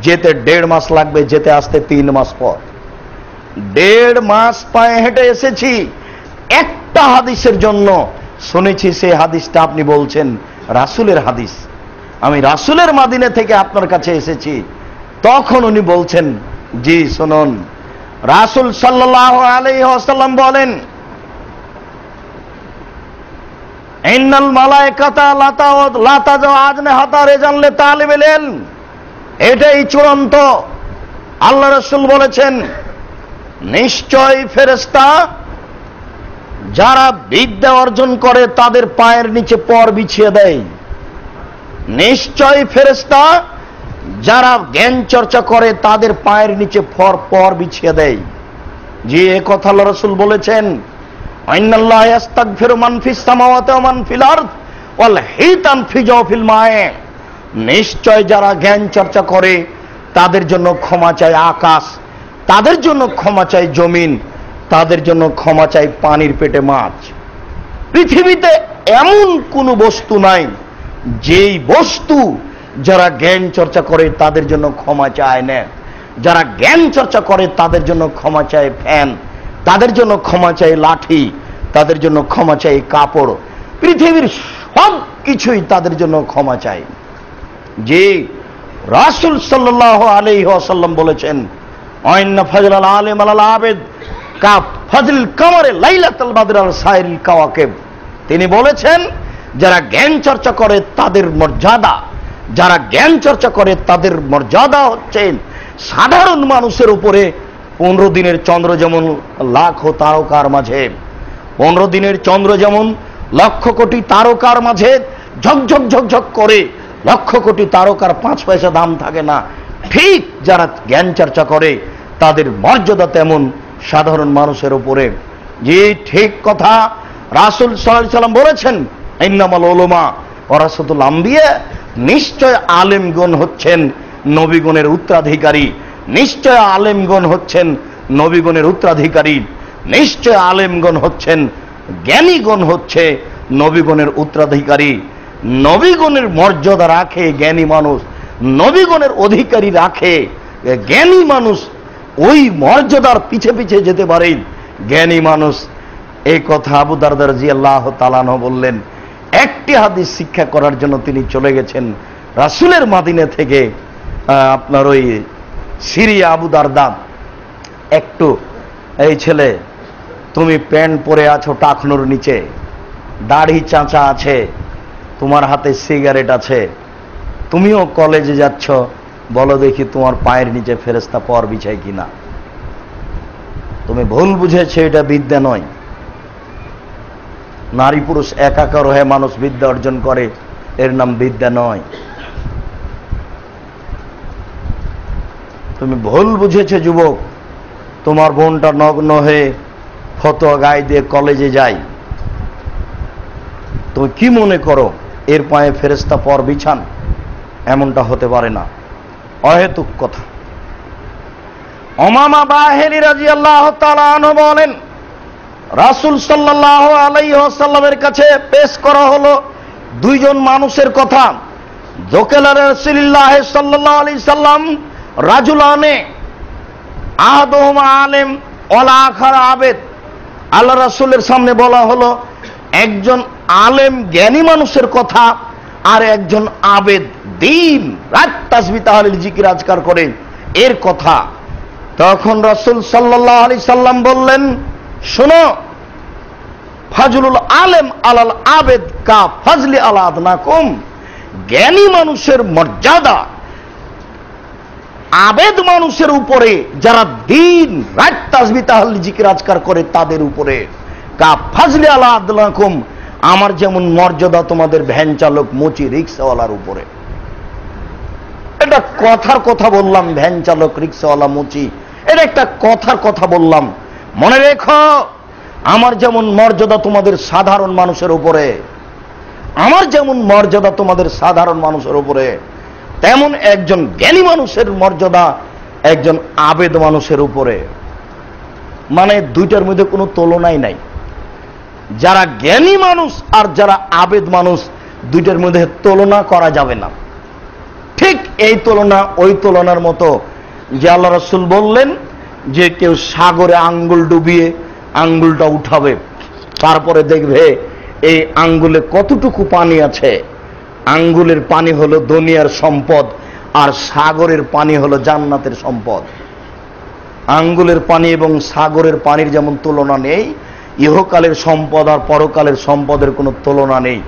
যেতে 1.5 মাস লাগবে, যেতে আসতে 3 মাস পর। 1.5 মাস পায়ে হেঁটে এসেছি একটা হাদিসের জন্য। শুনেছি সেই হাদিসটা আপনি বলছেন রাসূলের হাদিস, আমি রাসূলের মদিনা থেকে আপনার কাছে এসেছি। তখন উনি বলছেন, জি শুনুন। রাসূল সাল্লাল্লাহু আলাইহি ওয়াসাল্লাম বলেন, ইন্নাল মালায়েকাতা লা তাযউ আজনিহাতা রিজাল লিতালিবিল ইলম, এটাই চূড়ান্ত। আল্লাহ রাসূল বলেছেন, নিশ্চয় ফেরেশতা যারা বিদ্যা অর্জন করে তাদের পায়ের নিচে পর বিছিয়ে দেয়। নিশ্চয় ফেরেশতা যারা জ্ঞান চর্চা করে তাদের পায়ের নিচে পর বিছিয়ে দেয়। যে এ কথা আল্লাহ রাসূল বলেছেন, ইন্নাল্লাহা ইস্তাগফিরু মান ফিস সামাওয়াতি ওয়া মান ফিল আরদ ওয়াল হিতান ফি জাওফিল মায়ে, নিশ্চয় যারা জ্ঞান চর্চা করে তাদের জন্য ক্ষমা চায় আকাশ, তাদের জন্য ক্ষমা চায় জমিন, তাদের জন্য ক্ষমা চায় পানির পেটে মাছ। পৃথিবীতে এমন কোন বস্তু নাই যেই বস্তু যারা জ্ঞান চর্চা করে তাদের জন্য ক্ষমা চায় না। যারা জ্ঞান চর্চা করে তাদের জন্য ক্ষমা চায় ফ্যান, তাদের জন্য ক্ষমা চায় লাঠি, তাদের জন্য ক্ষমা চায় কাপড়। পৃথিবীর সব কিছুই তাদের জন্য ক্ষমা চায়। যে রাসূল সাল্লাল্লাহু আলাইহি ওয়াসাল্লাম বলেছেন, আইন্না ফাজলাল আলিম আলাল আবিদ কা ফাজল কামারে লাইলাতুল বদর আল সাইরিল কাওয়াকিব। তিনি বলেছেন, যারা জ্ঞান চর্চা করে তাদের মর্যাদা, যারা জ্ঞান চর্চা করে তাদের মর্যাদা হচ্ছে সাধারণ মানুষের উপরে 15 দিনের চন্দ্র যেমন লাখো তারকার মাঝে, 15 দিনের চন্দ্র যেমন লক্ষ কোটি তারকার মাঝে ঝকঝক ঝকঝক করে, লক্ষ কোটি তারকার 5 পয়সা দাম থাকে না, ঠিক যারা জ্ঞান চর্চা করে তাদের মর্যাদা তেমন সাধারণ মানুষের উপরে। যে ঠিক কথা রাসূল সাল্লাল্লাহু আলাইহি ওয়াসাল্লাম বলেছেন, ইন্নামাল উলামা ওয়ারাসাতুল আম্বিয়া, নিশ্চয় আলেমগণ হচ্ছেন নবীগণের উত্তরাধিকারী, নিশ্চয় আলেমগণ হচ্ছেন নবীগণের উত্তরাধিকারী, নিশ্চয় আলেমগণ হচ্ছেন, জ্ঞানীগণ হচ্ছে নবীগণের উত্তরাধিকারী। নবীগণের মর্যাদা রাখে জ্ঞানী মানুষ, নবীগণের অধিকারী রাখে জ্ঞানী মানুষ, ওই মর্যাদার পিছে পিছে যেতে পারে জ্ঞানী মানুষ। এই কথা আবু দারদা রাদিয়াল্লাহু তাআলা আনহু বললেন। একটি হাদিস শিক্ষা করার জন্য তিনি চলে গেছেন রাসূলের মদিনা থেকে আপনার ওই সিরিয়া। আবু দারদা, একটু এই ছেলে, তুমি প্যান্ট পরে আছো টাকনুর নিচে, দাড়ি চাঁচা আছে, তোমার হাতে সিগারেট আছে, তুমিও কলেজে যাচ্ছ, বলো দেখি তোমার পায়ের নিচে ফেরেশতা পর বিছায় কিনা। তুমি ভুল বুঝেছো, এটা বিদ্যা নয়। নারী পুরুষ একাকার হয়ে মানুষ বিদ্যা অর্জন করে, এর নাম বিদ্যা নয়। তুমি ভুল বুঝেছো যুবক। তোমার বোনটা নগ্ন হয়ে ফতোয়া গায়ে দিয়ে কলেজে যায়, তুমি কি মনে করো এর পায়ে ফেরেশতা পর বিছান? এমনটা হতে পারে না, অহেতুক কথা। উমামা বাহিলী রাদিয়াল্লাহু তাআলা আনহু বলেন, রাসূল সাল্লাল্লাহু আলাইহি ওয়াসাল্লামের কাছে পেশ করা হলো 2 জন মানুষের কথা। যুকালা রাসূলুল্লাহ সাল্লাল্লাহু আলাইহি সাল্লাম রাজুলানে আহাদুহুমা আলিম ওয়াল আখার আবেদ। আল্লাহ রাসূলের সামনে বলা হলো একজন আলেম জ্ঞানী মানুষের কথা, আর একজন আবেদ দিন রাত তাসবিহ তাহলিল জিকির আজকার করে এর কথা। তখন রাসূল সাল্লাল্লাহু আলাইহি সাল্লাম বললেন, শোনো, ফাজলুল আলেম আলাল আবেদ কা ফাজলি আলা আদনাকুম, জ্ঞানী মানুষের মর্যাদা আবেদ মানুষের উপরে, যারা দিন রাত তাসবিহ তাহলিল জিকির আজকার করে তাদের উপরে, কা ফাজলি আলা আদনাকুম, আমার যেমন মর্যাদা তোমাদের ভ্যান চালক মুচি রিক্সাওয়ালার উপরে। এটা কথার কথা বললাম, ভ্যান চালক রিক্সাওয়ালা মুচি, এটা একটা কথার কথা বললাম। মনে রেখো, আমার যেমন মর্যাদা তোমাদের সাধারণ মানুষের উপরে, আমার যেমন মর্যাদা তোমাদের সাধারণ মানুষের উপরে, তেমন একজন জ্ঞানী মানুষের মর্যাদা একজন আবেদ মানুষের উপরে। মানে দুইটার মধ্যে কোনো তুলনাই নাই। যারা জ্ঞানী মানুষ আর যারা আবেদ মানুষ, দুইটার মধ্যে তুলনা করা যাবে না। ঠিক এই তুলনা ওই তুলনার মতো যে আল্লাহ রাসূল বললেন যে কেউ সাগরে আঙ্গুল ডুবিয়ে আঙ্গুলটা উঠাবে, তারপরে দেখবে এই আঙ্গুলে কতটুকু পানি আছে। আঙ্গুলের পানি হলো দুনিয়ার সম্পদ, আর সাগরের পানি হলো জান্নাতের সম্পদ। আঙ্গুলের পানি এবং সাগরের পানির যেমন তুলনা নেই, ইহকালের সম্পদ আর পরকালের সম্পদের কোনো তুলনা নেই।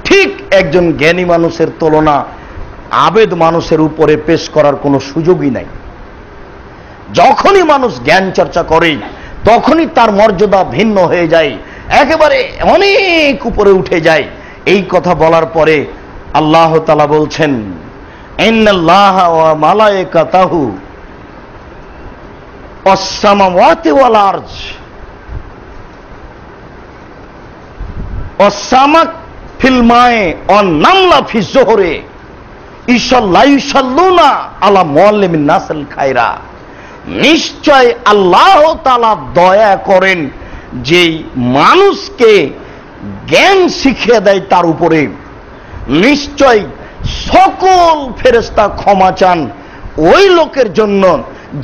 ঠিক একজন জ্ঞানী মানুষের তুলনা আবেদ মানুষের উপরে পেশ করার কোনো সুযোগই নাই। যখনই মানুষ জ্ঞান চর্চা করে তখনই তার মর্যাদা ভিন্ন হয়ে যায়, একেবারে অনেক উপরে উঠে যায়। এই কথা বলার পরে আল্লাহ তাআলা বলছেন, ইন্নাল্লাহা ওয়া মালায়েকাতাহু ওয়াস-সামাওয়াতি ওয়াল আরজ ওয়াস-সামাক ফিল মায়ে ওয়ান নামলা ফিজ যুহরে ইসাল্লায়ুসাল্লুনা আলা মুআল্লিমিন নাসিল খায়রা। নিশ্চয় আল্লাহ তাআলা দয়া করেন যে মানুষকে জ্ঞান শিখিয়ে দেয় তার উপরে। নিশ্চয় সকল ফেরেশতা ক্ষমা চান ওই লোকের জন্য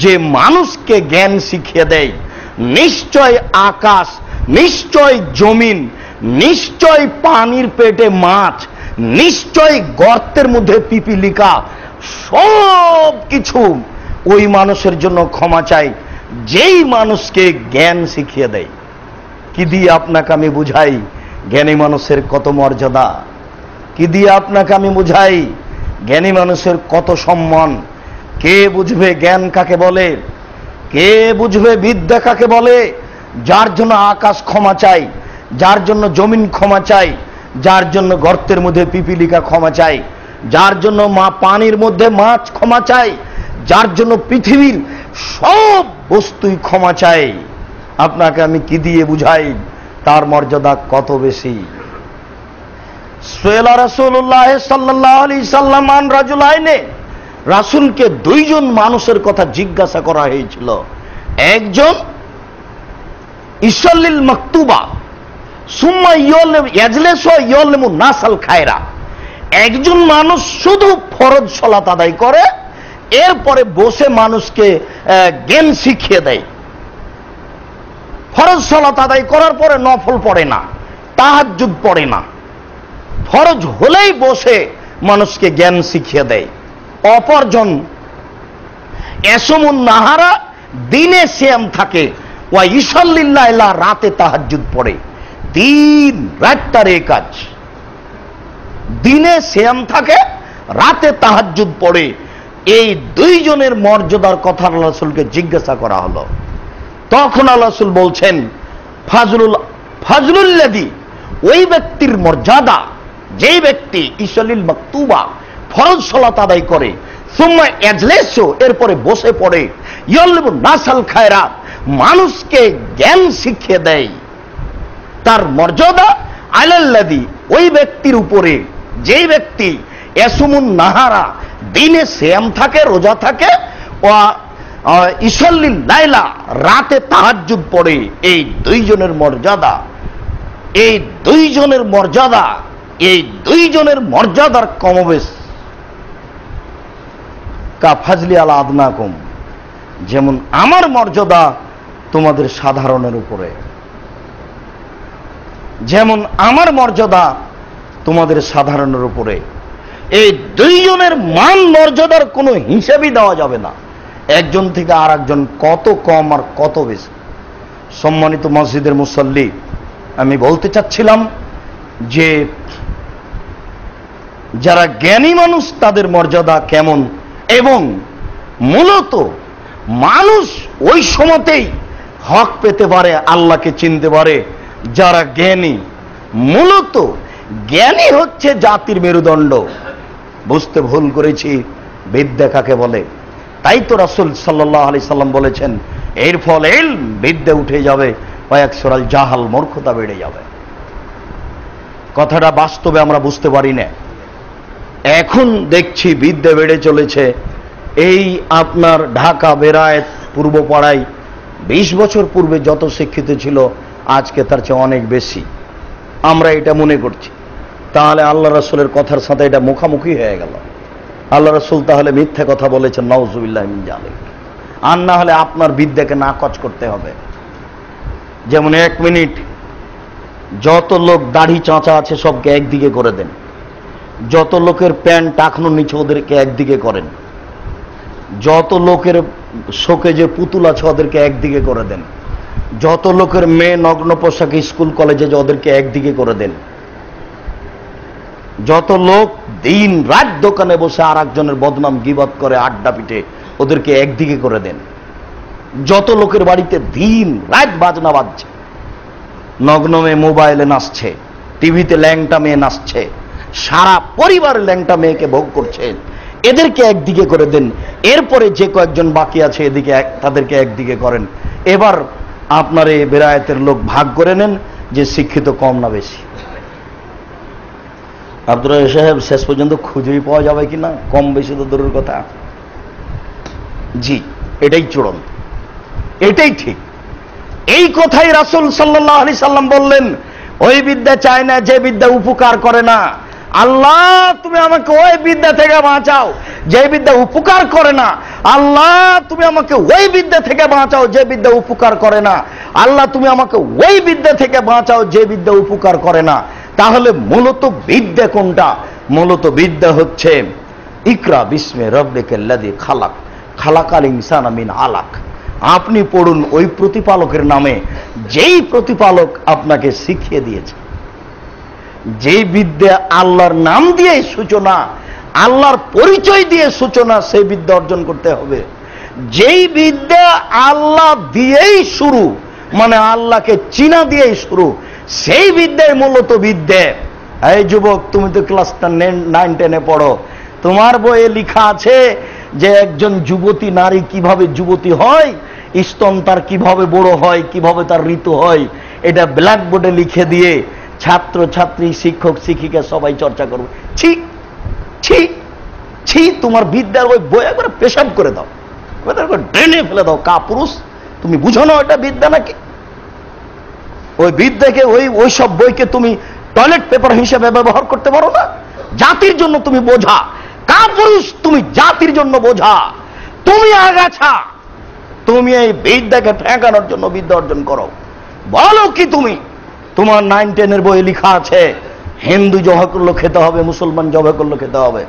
যে মানুষকে জ্ঞান শিখিয়ে দেয়। নিশ্চয় আকাশ, নিশ্চয় জমিন, নিশ্চয় পানির পেটে মাছ, নিশ্চয় গর্তের মধ্যে পিপিলিকা, সব কিছু ওই মানুষের জন্য ক্ষমা চাই যেই মানুষকে জ্ঞান শিখিয়ে দেয়। কি দিয়ে আপনাকে আমি বুঝাই জ্ঞানী মানুষের কত মর্যাদা? কি দিয়ে আপনাকে আমি বুঝাই জ্ঞানী মানুষের কত সম্মান? কে বুঝবে জ্ঞান কাকে বলে? কে বুঝবে বিদ্যা কাকে বলে? যার জন্য আকাশ ক্ষমা চাই, যার জন্য জমিন ক্ষমা চাই, যার জন্য গর্তের মধ্যে পিপিলিকা ক্ষমা চাই, যার জন্য পানির মধ্যে মাছ ক্ষমা চাই, যার জন্য পৃথিবীর সব বস্তুই ক্ষমা চাই। আপনাকে আমি কি দিয়ে বুঝাই তার মর্যাদা কত বেশি? সুয়েলা রাসূলুল্লাহ সাল্লাল্লাহু আলাইহি সাল্লাম আন রাজুলাইনে, রাসূলকে দুইজন মানুষের কথা জিজ্ঞাসা করা হয়েছিল। একজন ইসাল্লিল মাকতুবা সুম্মা ইয়াজলিসু ইয়ালমু নাসাল খায়রা, একজন মানুষ শুধু ফরজ সালাত আদায় করে, এরপরে বসে মানুষকে জ্ঞান শিখিয়ে দেয়। ফরজ সালাত আদায় করার পরে নফল পড়ে না, তাহাজ্জুদ পড়ে না, ফরজ হলেই বসে মানুষকে জ্ঞান শিখিয়ে দেয়। অপরজন ইয়াসুমুন নাহারা, দিনে সিয়াম থাকে, ওয়া ইসাল্লিল লাইলা, রাতে তাহাজ্জুদ পড়ে। দিন রাত তার এই কাজ, দিনে সিয়াম থাকে, রাতে তাহাজ্জুদ পড়ে। এই দুইজনের মর্যাদার কথা আল্লাহ রাসূলকে জিজ্ঞাসা করা হলো। তখন আল্লাহ রাসূল বলছেন, ফাজলুল্লাযী, ওই ব্যক্তির মর্যাদা যেই ব্যক্তি ইসাল্লিল মাকতুবা, ফরজ সালাত আদায় করে, সুম্মা ইয়াজলিসু, এরপরে বসে পড়ে, ইয়ালমু নাসাল খায়রাত, মানুষকে জ্ঞান শিখিয়ে দেয়। তার মর্যাদা আলাল্লাযী, ওই ব্যক্তির উপরে যেই ব্যক্তি ইয়াসুমুন নাহারা, দিনে সিয়াম থাকে, রোজা থাকে, ওয়া ইসাল্লিল লাইলা, রাতে তাহাজ্জুদ পড়ে। এই দুইজনের মর্যাদা, এই দুইজনের মর্যাদা, এই দুইজনের মর্যাদার কমবেশ কা ফাজলি আলা আদনাকুম, যেমন আমার মর্যাদা তোমাদের সাধারণের উপরে, যেমন আমার মর্যাদা তোমাদের সাধারণের উপরে। এই দুইজনের মান মর্যাদার কোনো হিসাবই দেওয়া যাবে না, একজন থেকে আর একজন কত কম আর কত বেশি। সম্মানিত মসজিদের মুসল্লি, আমি বলতে চাচ্ছিলাম যে যারা জ্ঞানী মানুষ তাদের মর্যাদা কেমন, এবং মূলত মানুষ ওই সময়তেই হক পেতে পারে, আল্লাহকে চিনতে পারে যারা জ্ঞানী। মূলত জ্ঞানী হচ্ছে জাতির মেরুদণ্ড। বুঝতে ভুল করেছি বিদ্যা কাকে বলে। তাই তো রাসূল সাল্লাল্লাহু আলাইহি সাল্লাম বলেছেন, এর ফল ইলম, বিদ্যা উঠে যাবে, ওয়ায়াকসুরাল জাহাল, মূর্খতা বেড়ে যাবে। কথাটা বাস্তবে আমরা বুঝতে পারি না। এখন দেখছি বিদ্যা বেড়ে চলেছে। এই আপনার ঢাকা বেরায়েত পূর্বপাড়ায় 20 বছর পূর্বে যত শিক্ষিত ছিল আজকে তার চেয়ে অনেক বেশি। আমরা এটা মনে করছি। তাহলে আল্লাহ রাসূলের কথার সাথে এটা মুখামুখি হয়ে গেল। আল্লাহ রাসূল তাহলে মিথ্যা কথা বলেছেন, নাউযুবিল্লাহ মিন যালিক। আর না হলে আপনার বিদ্যাকে নাকচ করতে হবে। যেমন 1 মিনিট, যত লোক দাড়ি চাঁচা আছে সবকে একদিকে করে দেন, যত লোকের প্যান্ট টাকনোর নিচে ওদেরকে একদিকে করেন, যত লোকের শোকে যে পুতুল আছে ওদেরকে একদিকে করে দেন, যত লোকের মেয়ে নগ্ন পোশাকে স্কুল কলেজে যে ওদেরকে একদিকে করে দেন, যত লোক দিন রাত দোকানে বসে আর একজনের বদনাম গীবত করে আড্ডা পিটে ওদেরকে একদিকে করে দেন, যত লোকের বাড়িতে দিন রাত বাজনা বাজছে, নগ্ন মেয়ে মোবাইলে নাচছে, টিভিতে ল্যাংটা মেয়ে নাচছে, সারা পরিবারের ল্যাংটা মেয়েকে ভোগ করছে, এদেরকে একদিকে করে দেন। এরপরে যে কয়েকজন বাকি আছে এদিকে তাদেরকে একদিকে করেন। এবার আপনার এই বেরায়েতের লোক ভাগ করে নেন যে শিক্ষিত কম না বেশি। আব্দুর রাজ্জাক সাহেব, শেষ পর্যন্ত খুঁজেই পাওয়া যাবে কিনা, কম বেশি তো দূরের কথা। জি, এটাই চূড়ান্ত, এটাই ঠিক। এই কথাই রাসূল সাল্লাল্লাহু আলাইহি সাল্লাম বললেন, ওই বিদ্যা চায় না যে বিদ্যা উপকার করে না। আল্লাহ তুমি আমাকে ওই বিদ্যা থেকে বাঁচাও যে বিদ্যা উপকার করে না। আল্লাহ তুমি আমাকে ওই বিদ্যা থেকে বাঁচাও যে বিদ্যা উপকার করে না। আল্লাহ তুমি আমাকে ওই বিদ্যা থেকে বাঁচাও যে বিদ্যা উপকার করে না। তাহলে মূলত বিদ্যা কোনটা? মূলত বিদ্যা হচ্ছে ইকরা বিস্মে রব্বিকাল্লাযী খালাক, খালাকাল ইনসানা মিন আলাক। আপনি পড়ুন ওই প্রতিপালকের নামে যেই প্রতিপালক আপনাকে শিখিয়ে দিয়েছে। যেই বিদ্যা আল্লাহর নাম দিয়ে সূচনা, আল্লাহর পরিচয় দিয়ে সূচনা, সেই বিদ্যা অর্জন করতে হবে। যেই বিদ্যা আল্লাহ দিয়েই শুরু, মানে আল্লাহকে চিনা দিয়েই শুরু, সেই বিদ্যায় মূলত বিদ্যা। এই যুবক, তুমি তো ক্লাস 9-10-এ পড়ো, তোমার বইয়ে লেখা আছে যে একজন যুবতী নারী কিভাবে যুবতী হয়, স্তন তার কিভাবে বড় হয়, কিভাবে তার ঋতু হয়, এটা ব্ল্যাকবোর্ডে লিখে দিয়ে ছাত্র ছাত্রী, শিক্ষক শিক্ষিকা সবাই চর্চা করবে। ছি ছি ছি, তোমার বিদ্যার ওই বই একবার পেশাব করে দাও, ড্রেনে ফেলে দাও। কাপুরুষ, তুমি বুঝো না ওটা বিদ্যা নাকি? ওই বিদ্যাকে, ওই সব বইকে তুমি টয়লেট পেপার হিসেবে ব্যবহার করতে পারো না? জাতির জন্য তুমি বোঝা। কাপুরুষ, তুমি জাতির জন্য বোঝা, তুমি আগাছা। তুমি এই বিদ্যাকে ঠেকানোর জন্য বিদ্যা অর্জন করো। বলো কি তুমি? তোমার 9-10-এর বই লেখা আছে হিন্দু জবাহ করলো খেতে হবে, মুসলমান জবাহ করলো খেতে হবে।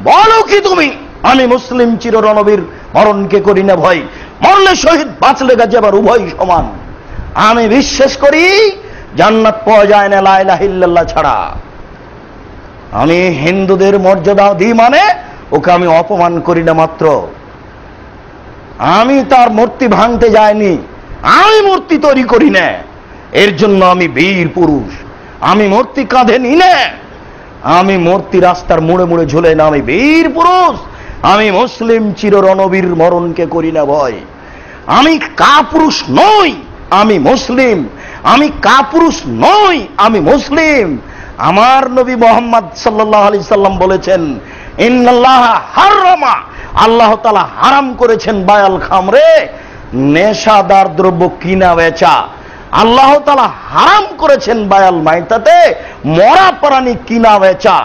বলো কি তুমি? আমি মুসলিম চির রণবীর, মরণকে করি না ভয়, মরলে শহীদ, বাঁচলে গাজী, আবার উভয় সমান। আমি বিশ্বাস করি জান্নাত পাওয়া যায় না লা ইলাহা ইল্লাল্লাহ ছাড়া। আমি হিন্দুদের মর্যাদা দিই মানে ওকে আমি অপমান করি না মাত্র। আমি তার মূর্তি ভাঙতে যাইনি, আমি মূর্তি তৈরি করি না, এর জন্য আমি বীর পুরুষ। আমি মূর্তি কাঁধে নি না, আমি মূর্তি রাস্তার মোড়ে মোড়ে ঝুলে না, আমি বীর পুরুষ। আমি মুসলিম চির রণবীর, মরণকে করি না ভয়। আমি কাপুরুষ নই, আমি মুসলিম। আমি কাপুরুষ নই, আমি মুসলিম। আমার নবী মুহাম্মদ সাল্লাল্লাহু আলাইহি সাল্লাম বলেছেন, ইন্নাল্লাহা হারামা, আল্লাহ তাআলা হারাম করেছেন বায়াল খামরে, নেশাদার দ্রব্য কিনা বেচা। আল্লাহ তাআলা হারাম করেছেন বায়াল মাইতাতে, মরা প্রাণী কিনা বেচা।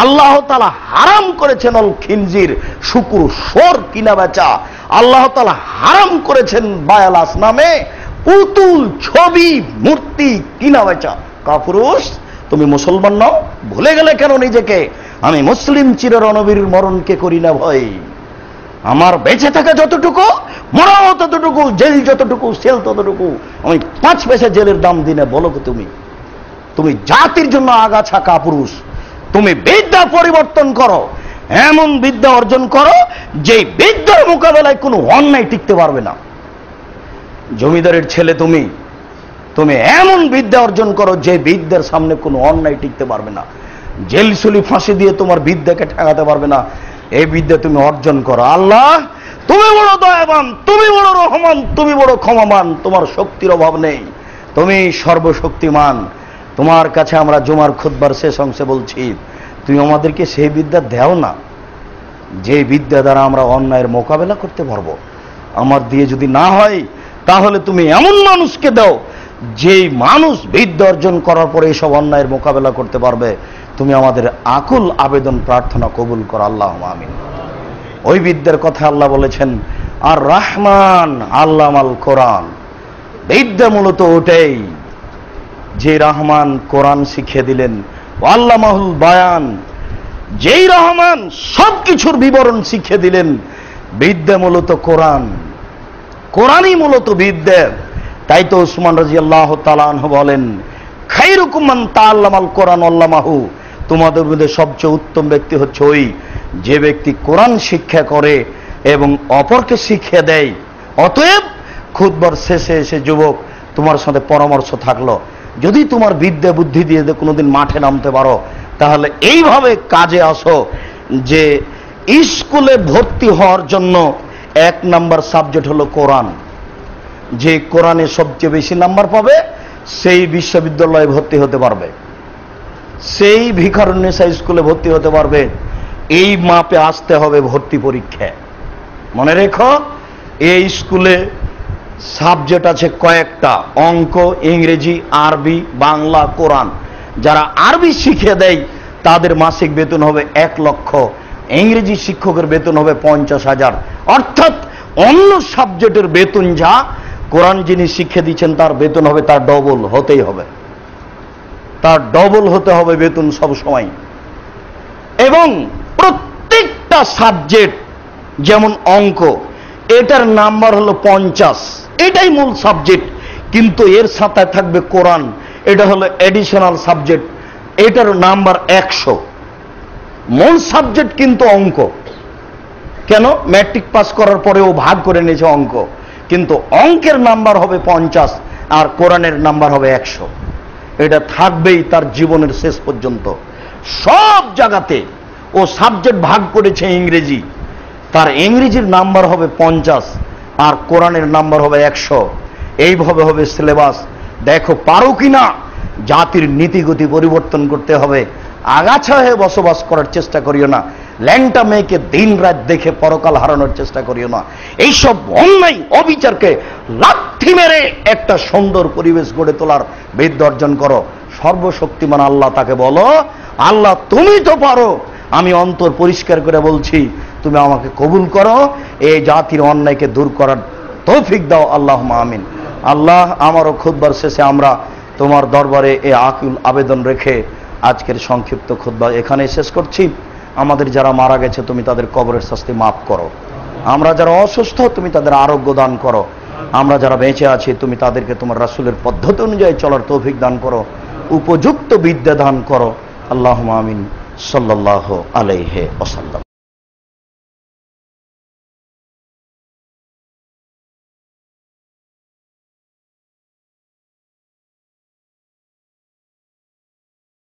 আল্লাহ তাআলা হারাম করেছেন অল খিনজির, শুকুর শোর কিনা বেচা। আল্লাহ তাআলা হারাম করেছেন বায়াল আসনামে, পুতুল, ছবি, মূর্তি কিনা বেচা। কাপুরুষ, তুমি মুসলমান নও? ভুলে গেলে কেন নিজেকে? আমি মুসলিম চির রণবীর, মরণকে করি না ভয়। আমার বেঁচে থাকা যতটুকু মরাও ততটুকু, জেল যতটুকু, সেল ততটুকু। আমি 5 পয়সা জেলের দাম দিনে বলো কি তুমি জাতির জন্য আগাছা কাপুরুষ। তুমি বিদ্যা পরিবর্তন করো, এমন বিদ্যা অর্জন করো যে বিদ্যার মোকাবেলায় কোনো অন্যায় টিকতে পারবে না। জমিদারের ছেলে তুমি এমন বিদ্যা অর্জন করো যে বিদ্যার সামনে কোনো অন্যায় টিকতে পারবে না। জেলসুলি ফাঁসি দিয়ে তোমার বিদ্যাকে ঠেকাতে পারবে না। এই বিদ্যা তুমি অর্জন করো। আল্লাহ তুমি বড় দয়াবান, তুমি বড় রহমান, তুমি বড় ক্ষমাবান, তোমার শক্তির অভাব নেই, তুমি সর্বশক্তিমান। তোমার কাছে আমরা জুমার খুতবার শেষ অংশে বলছি, তুমি আমাদেরকে সেই বিদ্যা দাও না যে বিদ্যা দ্বারা আমরা অন্যায়ের মোকাবেলা করতে পারবো। আমার দিয়ে যদি না হয় তাহলে তুমি এমন মানুষকে দাও যেই মানুষ বিদ্যা অর্জন করার পরে এইসব অন্যায়ের মোকাবেলা করতে পারবে। তুমি আমাদের আকুল আবেদন প্রার্থনা কবুল করো, আল্লাহ আমিন। ওই বিদ্যার কথা আল্লাহ বলেছেন, আর রহমান আল্লামাল কোরআন। বিদ্যা মূলত ওটাই যে রহমান কোরআন শিখিয়ে দিলেন, আল্লামাহুল বায়ান, যেই রহমান সবকিছুর বিবরণ শিখিয়ে দিলেন। বিদ্যা মূলত কোরআন, কোরআনই মূলত বিদ্যা। তাই তো উসমান রাদিয়াল্লাহু তাআলা আনহু বলেন, খায়রুকুম মান তাআল্লামাল কোরআন আল্লামাহু, তোমাদের মধ্যে সবচেয়ে উত্তম ব্যক্তি হচ্ছে ওই যে ব্যক্তি কোরআন শিক্ষা করে এবং অপরকে শিক্ষা দেয়। অতএব খুতবার শেষে এসে যুবক তোমার সাথে পরামর্শ থাকলো, যদি তোমার বিদ্যা বুদ্ধি দিয়ে কোনোদিন মাঠে নামতে পারো তাহলে এইভাবে কাজে আসো যে স্কুলে ভর্তি হওয়ার জন্য 1 নাম্বার সাবজেক্ট হলো কোরআন। যে কোরআনে সবচেয়ে বেশি নাম্বার পাবে সেই বিশ্ববিদ্যালয়ে ভর্তি হতে পারবে, সেই ভিখারুন্নেসা স্কুলে ভর্তি হতে পারবে। এই মাপে আসতে হবে ভর্তি পরীক্ষায়। মনে রেখো, এই স্কুলে সাবজেক্ট আছে কয়েকটা, অঙ্ক, ইংরেজি, আরবি, বাংলা, কোরআন। যারা আরবি শিখিয়ে দেয় তাদের মাসিক বেতন হবে 1 লক্ষ, ইংরেজি শিক্ষকের বেতন হবে 50,000। অর্থাৎ অন্য সাবজেক্টের বেতন যা, কোরআন যিনি শিক্ষা দিচ্ছেন তার বেতন হবে তার ডবল, হতেই হবে, তার ডবল হতে হবে বেতন সব সময়। এবং প্রত্যেকটা সাবজেক্ট, যেমন অঙ্ক, এটার নাম্বার হলো 50, এটাই মূল সাবজেক্ট, কিন্তু এর সাথে থাকবে কোরআন, এটা হলো এডিশনাল সাবজেক্ট, এটার নাম্বার 100। মূল সাবজেক্ট কিন্তু অঙ্ক। কেন? ম্যাট্রিক পাস করার পরেও ভাগ করে নিয়েছে অঙ্ক, কিন্তু অঙ্কের নাম্বার হবে 50 আর কোরআনের নাম্বার হবে 100। এটা থাকবেই তার জীবনের শেষ পর্যন্ত। সব জায়গাতে ও সাবজেক্ট ভাগ করেছে ইংরেজি, তার ইংরেজির নাম্বার হবে 50 আর কোরআনের নাম্বার হবে 100। এইভাবে হবে সিলেবাস। দেখো পারো কিনা। জাতির নীতিগতি পরিবর্তন করতে হবে। আগাছা হয়ে বসবাস করার চেষ্টা করিও না। ল্যাংটা মেয়েকে দিন রাত দেখে পরকাল হারানোর চেষ্টা করিও না। এইসব অন্যায় অবিচারকে লাথি মেরে একটা সুন্দর পরিবেশ গড়ে তোলার বিদ্যা অর্জন করো। সর্বশক্তিমান আল্লাহ তাকে বলো, আল্লাহ তুমি তো পারো, আমি অন্তর পরিষ্কার করে বলছি, তুমি আমাকে কবুল করো, এই জাতির অন্যায়কে দূর করার তৌফিক দাও, আল্লাহুম্মা আমিন। আল্লাহ, আমারও খুতবার শেষে আমরা তোমার দরবারে এই আকুল আবেদন রেখে আজকের সংক্ষিপ্ত খুতবা এখানে শেষ করছি। আমাদের যারা মারা গেছে তুমি তাদের কবরের শাস্তি মাফ করো। আমরা যারা অসুস্থ তুমি তাদের আরোগ্য দান করো। আমরা যারা বেঁচে আছি তুমি তাদেরকে তোমার রাসূলের পদ্ধতি অনুযায়ী চলার তৌফিক দান করো, উপযুক্ত বিদ্যা দান করো। আল্লাহুম্মা আমিন। সাল্লাল্লাহু আলাইহি ওয়াসাল্লাম।